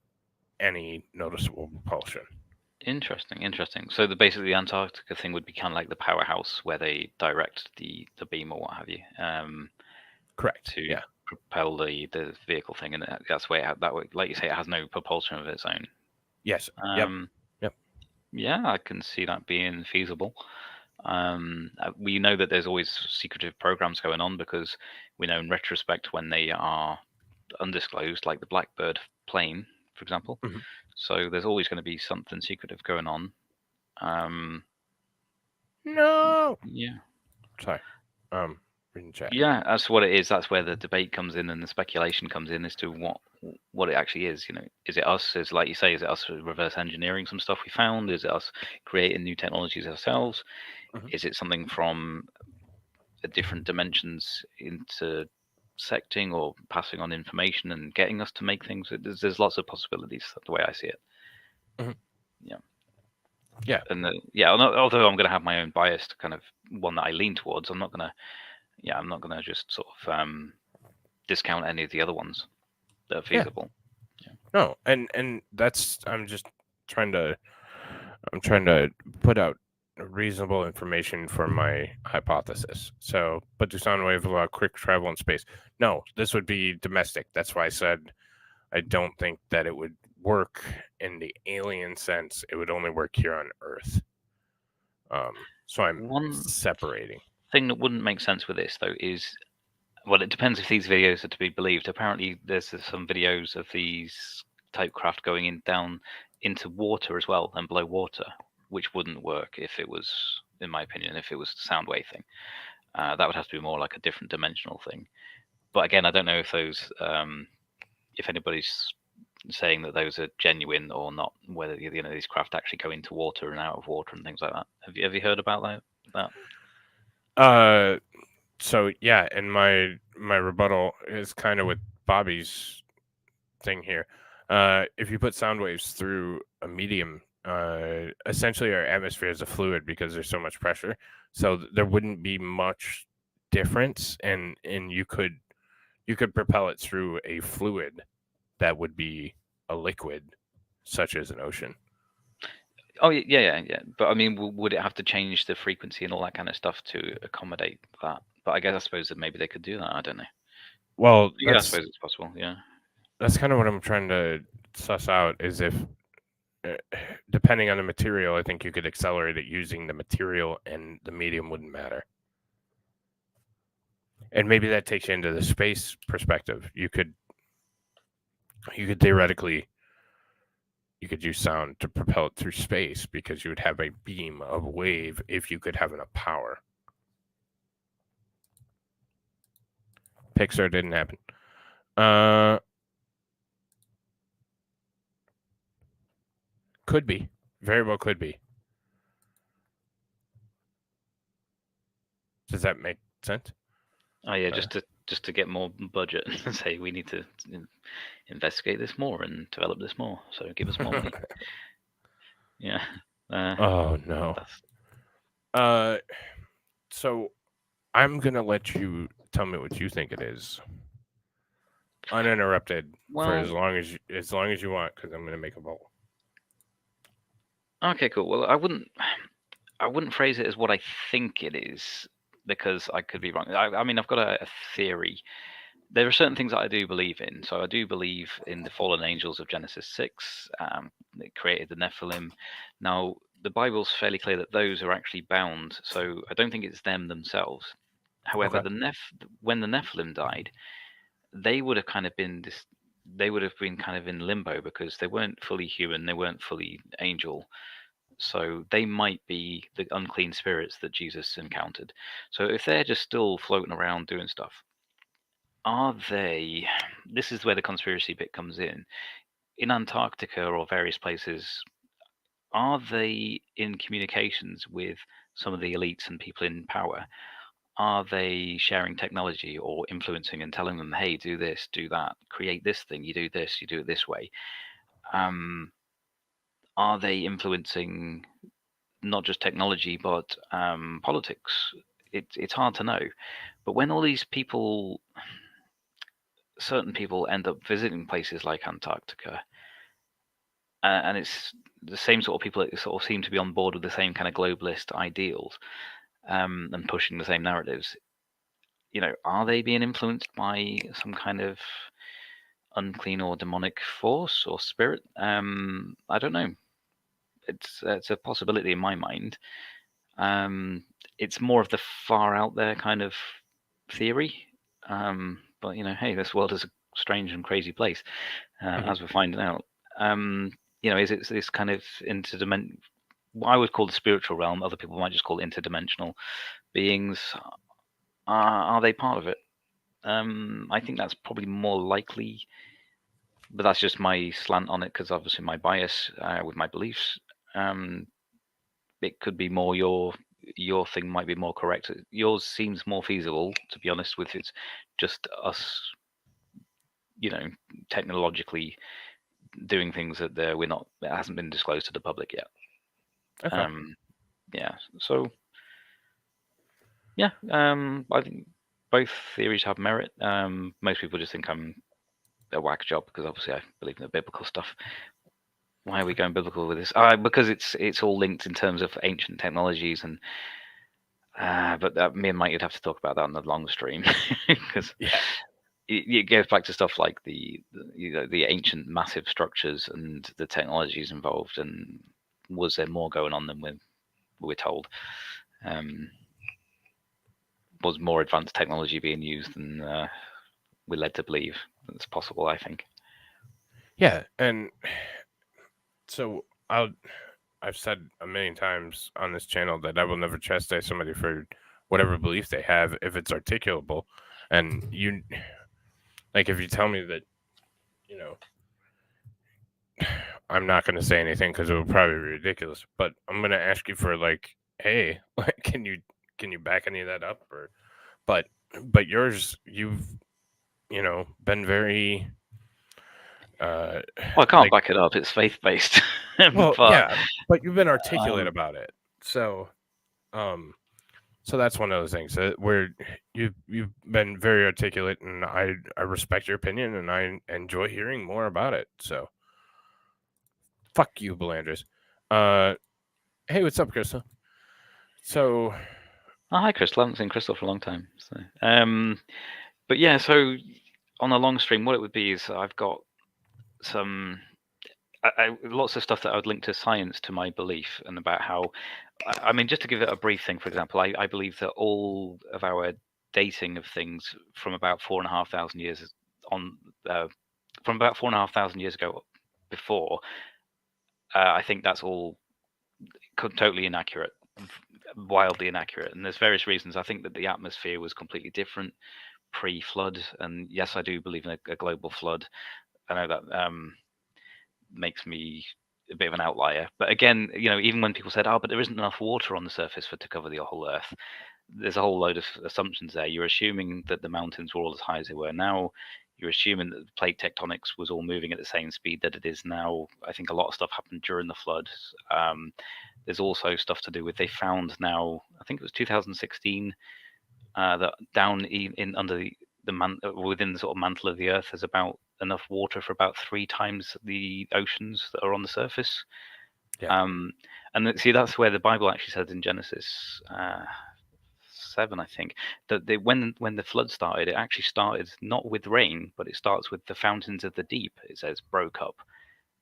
any noticeable propulsion. Interesting. So basically the Antarctica thing would be kind of like the powerhouse where they direct the beam or what have you. Correct. To propel the vehicle thing, and that's where that way, like you say, it has no propulsion of its own. Yes. Yep. Yep. Yeah, I can see that being feasible. We know that there's always secretive programs going on because we know in retrospect when they are undisclosed, like the Blackbird plane, for example. Mhm. So there's always going to be something secretive going on. No. Yeah. Sorry. Reading chat. Yeah, that's what it is. That's where the debate comes in and the speculation comes in as to what it actually is. You know, is it us? Is like you say, is it us reverse engineering some stuff we found? Is it us creating new technologies ourselves? Mhm. Is it something from different dimensions intersecting or passing on information and getting us to make things? There's lots of possibilities. That's the way I see it. Mhm. Yeah. Yeah. And although I'm going to have my own biased kind of one that I lean towards, I'm not going to just sort of discount any of the other ones that are feasible. No, and that's I'm trying to put out reasonable information for my hypothesis. So, but do sound wave allow quick travel in space? No, this would be domestic. That's why I said I don't think that it would work in the alien sense. It would only work here on Earth. So I'm One separating. thing that wouldn't make sense with this though is, well, it depends if these videos are to be believed. Apparently, there's some videos of these type craft going down into water as well and below water, which wouldn't work if it was, in my opinion, if it was the sound wave thing. That would have to be more like a different dimensional thing. But again, I don't know if those, if anybody's saying that those are genuine or not, whether these craft actually go into water and out of water and things like that. Have you heard about that? So yeah, and my rebuttal is kind of with Bobby's thing here. If you put sound waves through a medium, essentially our atmosphere is a fluid because there's so much pressure, so there wouldn't be much difference, and you could propel it through a fluid that would be a liquid, such as an ocean. Oh yeah. But I mean, would it have to change the frequency and all that kind of stuff to accommodate that? But I suppose that maybe they could do that. I don't know. Well, Yeah, I suppose it's possible. Yeah. That's kind of what I'm trying to suss out. Is if depending on the material, I think you could accelerate it using the material, and the medium wouldn't matter. And maybe that takes you into the space perspective. You could theoretically use sound to propel it through space because you would have a beam of wave if you could have enough power. Pixar didn't happen. Could be. Very well could be. Does that make sense? Oh yeah, just to get more budget and say we need to investigate this more and develop this more. So give us more money. Yeah. Oh no. So I'm gonna let you tell me what you think it is, uninterrupted, for as long as you want, because I'm gonna make a poll. Okay, cool. Well, I wouldn't phrase it as what I think it is because I could be wrong. I mean, I've got a theory. There are certain things that I do believe in. So I do believe in the fallen angels of Genesis 6. They created the Nephilim. Now, the Bible's fairly clear that those are actually bound. So I don't think it's them themselves. However, Okay. when the Nephilim died, they would have kind of been kind of in limbo because they weren't fully human, they weren't fully angel. So they might be the unclean spirits that Jesus encountered. So if they're just still floating around doing stuff, are they? This is where the conspiracy bit comes in Antarctica or various places. Are they in communications with some of the elites and people in power? Are they sharing technology or influencing and telling them, hey, do this, do that, create this thing, you do this, you do it this way? Are they influencing not just technology, but politics? It's hard to know. But when all these people, certain people end up visiting places like Antarctica, and it's the same sort of people that sort of seem to be on board with the same kind of globalist ideals, and pushing the same narratives, are they being influenced by some kind of unclean or demonic force or spirit. I don't know. It's a possibility in my mind. It's more of the far out there kind of theory. But hey, this world is a strange and crazy place, as we're finding out. Is it this kind of what I would call the spiritual realm? Other people might just call interdimensional beings. Are they part of it? I think that's probably more likely, but that's just my slant on it because obviously my bias with my beliefs. It could be more your thing might be more correct. Yours seems more feasible, to be honest, with it's just us, technologically doing things that we're not. It hasn't been disclosed to the public yet. Okay. Yeah. So. Yeah. I think both theories have merit. Most people just think I'm a whack job because obviously I believe in the biblical stuff. Why are we going biblical with this? Because it's all linked in terms of ancient technologies and. But me and Mike would have to talk about that on the long stream because it goes back to stuff like the ancient massive structures and the technologies involved, and was there more going on than we're told? Was more advanced technology being used than we're led to believe? It's possible, I think. Yeah, and so I've said a million times on this channel that I will never chastise somebody for whatever belief they have if it's articulable. And if you tell me that, I'm not going to say anything because it would probably be ridiculous, but I'm going to ask you for hey, can you back any of that up? But yours, you've, been very. Well, I can't back it up. It's faith-based. Well, yeah, but you've been articulate about it. So, so that's one of those things where you've been very articulate, and I respect your opinion, and I enjoy hearing more about it. So, fuck you, Belandris. Hey, what's up, Crystal? So, hi, Crystal. I haven't seen Crystal for a long time. So, but yeah, so on the long stream, what it would be is I've got some lots of stuff that I would link to science, to my belief, and about how. I mean, just to give it a brief thing, for example, I believe that all of our dating of things from about 4,500 years on, from about 4,500 years ago, before, I think that's all totally inaccurate, wildly inaccurate, and there's various reasons. I think that the atmosphere was completely different pre-flood, and yes, I do believe in a global flood. I know that makes me a bit of an outlier, but again, even when people said, "Oh, but there isn't enough water on the surface to cover the whole Earth," there's a whole load of assumptions there. You're assuming that the mountains were all as high as they were now. You're assuming that the plate tectonics was all moving at the same speed that it is now. I think a lot of stuff happened during the flood. There's also stuff to do with, they found now, I think it was 2016, that down in under within the sort of mantle of the Earth, there's about enough water for about 3 times the oceans that are on the surface. Yeah. And see, that's where the Bible actually says in Genesis 7, I think, that when the flood started, it actually started not with rain, but it starts with the fountains of the deep. It says broke up.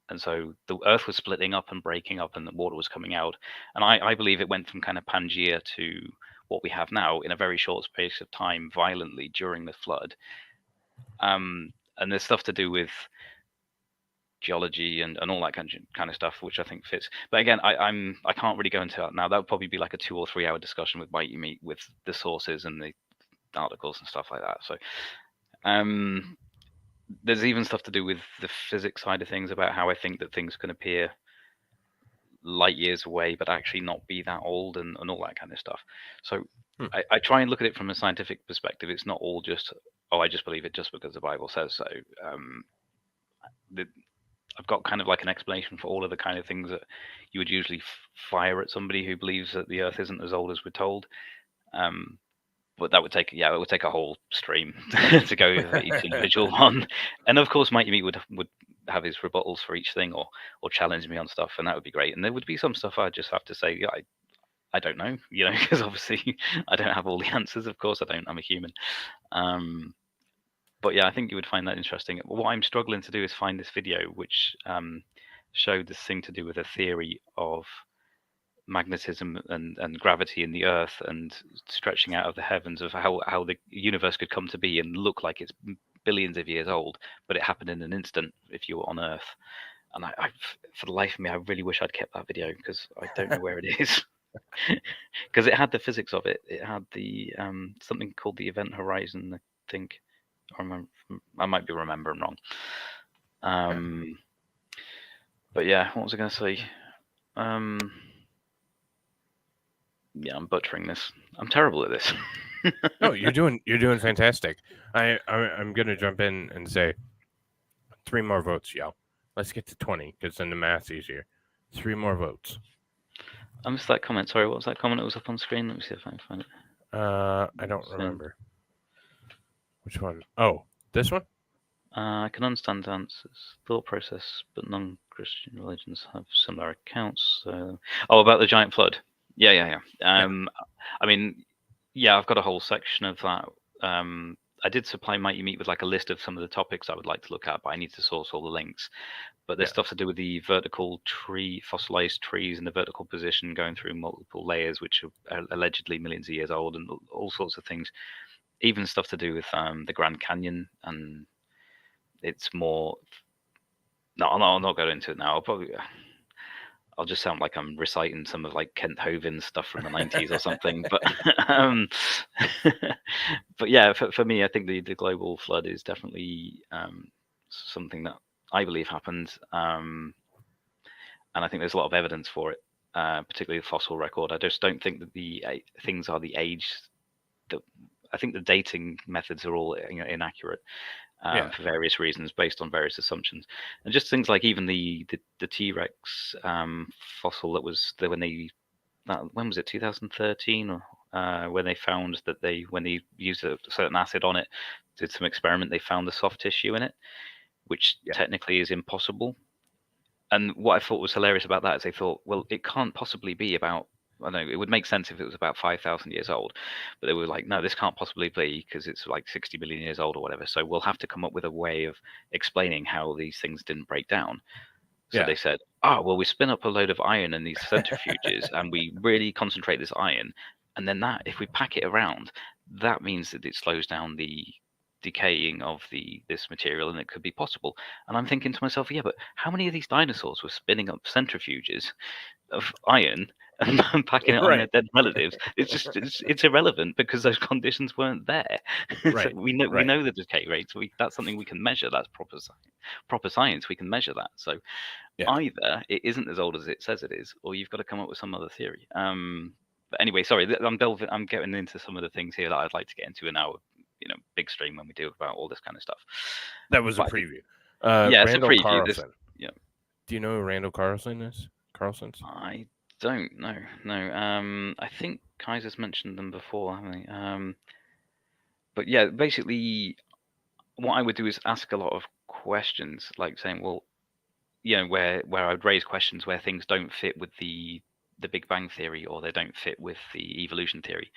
And so the earth was splitting up and breaking up, and the water was coming out. And I believe it went from kind of Pangea to what we have now in a very short space of time, violently during the flood. And there's stuff to do with geology and all that kind of stuff, which I think fits. But again, I can't really go into that now. That would probably be like a 2 or 3 hour discussion with Mike Meet, with the sources and the articles and stuff like that. So there's even stuff to do with the physics side of things, about how I think that things can appear light years away but actually not be that old, and all that kind of stuff. So I try and look at it from a scientific perspective. It's not all just, I just believe it just because the Bible says so. I've got kind of like an explanation for all of the kind of things that you would usually fire at somebody who believes that the Earth isn't as old as we're told. But that would take, it would take a whole stream to go over each individual one. And of course, Mikey Meat would have his rebuttals for each thing, or challenge me on stuff, and that would be great. And there would be some stuff I'd just have to say, I don't know, because obviously I don't have all the answers. Of course I don't. I'm a human. But yeah, I think you would find that interesting. What I'm struggling to do is find this video which showed this thing to do with a theory of magnetism and gravity in the Earth and stretching out of the heavens, of how the universe could come to be and look like it's billions of years old, but it happened in an instant if you were on Earth. And I for the life of me, I really wish I'd kept that video because I don't know where it is. Because it had the physics of it. It had the something called the event horizon, I think. I might be remembering wrong. But yeah, what was I going to say? Yeah, I'm butchering this. I'm terrible at this. No, you're doing fantastic. I'm gonna jump in and say 3 more votes, y'all. Let's get to 20 because then the math's easier. 3 more votes. I missed that comment. Sorry, what was that comment that was up on screen? Let me see if I can find it. I don't remember. Which one? Oh, this one? I can understand Dance's thought process, but non-Christian religions have similar accounts. About the giant flood. Yeah. I mean, yeah, I've got a whole section of that. I did supply Mighty Meat with like a list of some of the topics I would like to look at, but I need to source all the links. But there's stuff to do with the vertical tree, fossilized trees in the vertical position going through multiple layers, which are allegedly millions of years old, and all sorts of things. Even stuff to do with the Grand Canyon, and it's more. No, I'll not go into it now. I'll just sound like I'm reciting some of like Kent Hovind's stuff from the 90s or something. But but yeah, for me, I think the global flood is definitely something that I believe happened, and I think there's a lot of evidence for it, particularly the fossil record. I just don't think that the things are the age that. I think the dating methods are all inaccurate. For various reasons, based on various assumptions, and just things like even the T-Rex fossil that was there when was it 2013 or when they found that when they used a certain acid on it, did some experiment, they found the soft tissue in it, which technically is impossible. And what I thought was hilarious about that is they thought, well, it can't possibly be about. I know it would make sense if it was about 5,000 years old, but they were like, no, this can't possibly be because it's like 60 million years old or whatever. So we'll have to come up with a way of explaining how these things didn't break down. So they said, well, we spin up a load of iron in these centrifuges and we really concentrate this iron. And then if we pack it around, that means that it slows down the decaying of this material, and it could be possible. And I'm thinking to myself, yeah, but how many of these dinosaurs were spinning up centrifuges of iron and packing it on their dead relatives? It's irrelevant because those conditions weren't there. So we know the decay rates. That's something we can measure. That's proper science. We can measure that. So either it isn't as old as it says it is, or you've got to come up with some other theory. But anyway, sorry, I'm getting into some of the things here that I'd like to get into in our big stream when we do about all this kind of stuff. That was a preview. It's a preview. Carlson. Do you know who Randall Carlson is? Carlson's? I don't know. No. I think Kaiser's mentioned them before, haven't they? But yeah, basically, what I would do is ask a lot of questions, like saying, well, where I would raise questions where things don't fit with the Big Bang theory, or they don't fit with the evolution theory.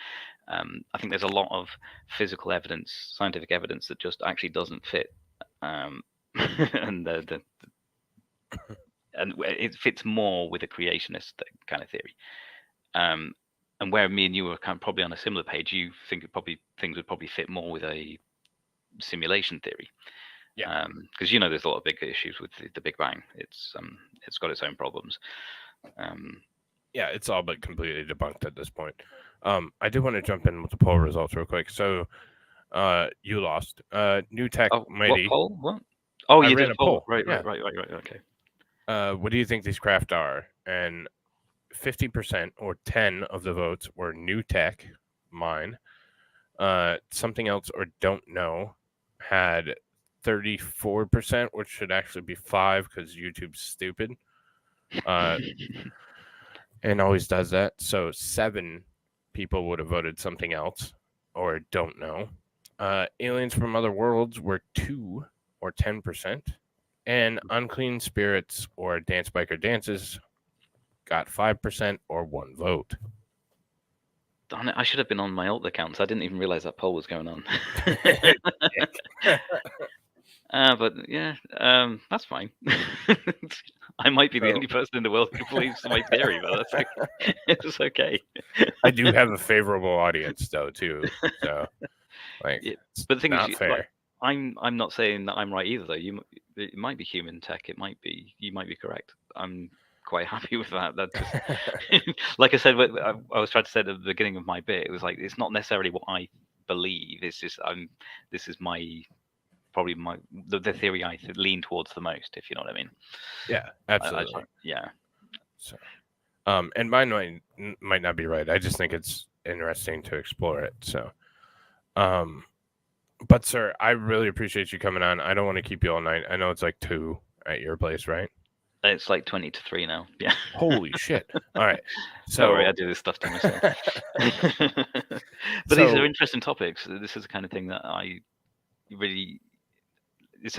I think there's a lot of physical evidence, scientific evidence that just actually doesn't fit, and and it fits more with a creationist kind of theory. And where me and you are probably on a similar page, you think things would probably fit more with a simulation theory. Because there's a lot of big issues with the Big Bang. It's got its own problems. It's all but completely debunked at this point. I did want to jump in with the poll results real quick. So, you lost. New Tech Mighty. What poll? What? Oh, you did a poll. Right. Okay. What do you think these craft are? And 50% or 10 of the votes were New Tech, mine. Something else or don't know had 34%, which should actually be 5 because YouTube's stupid. And always does that. So 7 people would have voted something else or don't know. Aliens from other worlds were 2 or 10%. And unclean spirits or dance biker dances got 5% or 1 vote. Darn it, I should have been on my alt accounts. I didn't even realize that poll was going on. But yeah, that's fine. I might be the So- only person in the world who believes my theory, but that's okay. It's okay. I do have a favorable audience though too. So like Yeah, it's but the thing not is, fair. like, I'm not saying that I'm right either, though. It might be human tech. You might be correct. I'm quite happy with that. That just, like I said, I was trying to say at the beginning of my bit, it was like it's not necessarily what I believe. It's just this is probably the theory I lean towards the most, if you know what I mean. Yeah, absolutely. Yeah. So, and mine might not be right. I just think it's interesting to explore it. So, but sir, I really appreciate you coming on. I don't want to keep you all night. I know it's like 2 at your place, right? It's like 20 to 3 now. Yeah. Holy shit! All right, So so I do this stuff to myself. But these are interesting topics. This is the kind of thing that I really. It's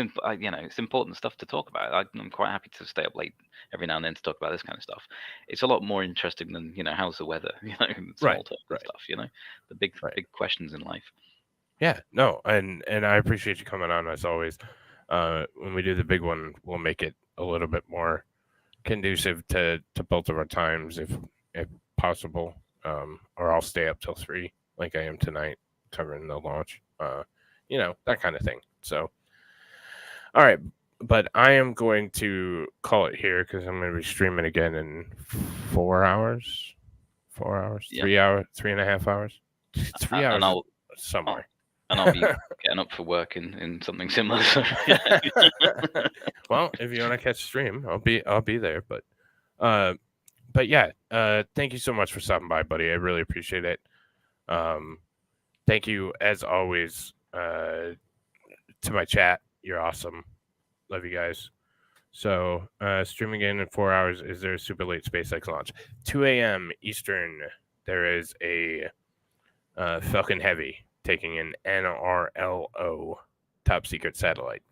important stuff to talk about. I'm quite happy to stay up late every now and then to talk about this kind of stuff. It's a lot more interesting than how's the weather, small talk and stuff. The big questions in life. Yeah, no, and I appreciate you coming on as always. When we do the big one, we'll make it a little bit more conducive to both of our times, if possible. Or I'll stay up till 3, like I am tonight, covering the launch. That kind of thing. So, all right, but I am going to call it here because I'm going to be streaming again in 4 hours. 4 hours, 3 hours, 3.5 hours, 3 hours, and somewhere. And I'll be getting up for work in something similar. So, yeah. Well, if you want to catch stream, I'll be there. But yeah, thank you so much for stopping by, buddy. I really appreciate it. Thank you as always to my chat. You're awesome. Love you guys. So streaming in 4 hours. Is there a super late SpaceX launch? 2 a.m. Eastern. There is a Falcon Heavy taking an NRLO top secret satellite.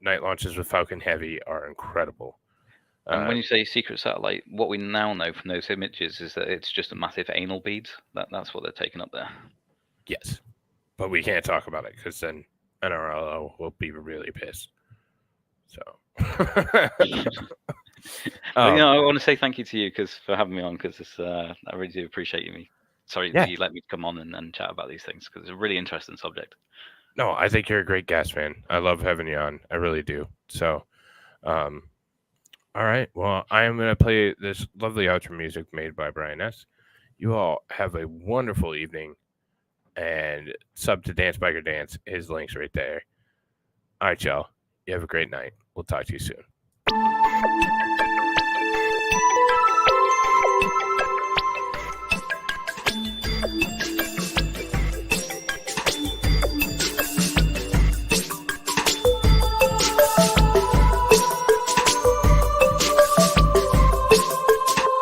Night launches with Falcon Heavy are incredible. And when you say secret satellite, what we now know from those images is that it's just a massive anal bead. That's what they're taking up there. Yes, but we can't talk about it because then NRLO will be really pissed. So, I want to say thank you to you for having me on, because I really do appreciate you. Sorry that you let me come on and chat about these things, because it's a really interesting subject. No, I think you're a great guest, man. I love having you on. I really do. So, all right. Well, I am going to play this lovely outro music made by Brian S. You all have a wonderful evening, and sub to Dance Biker Dance. His link's right there. All right, y'all. You have a great night. We'll talk to you soon.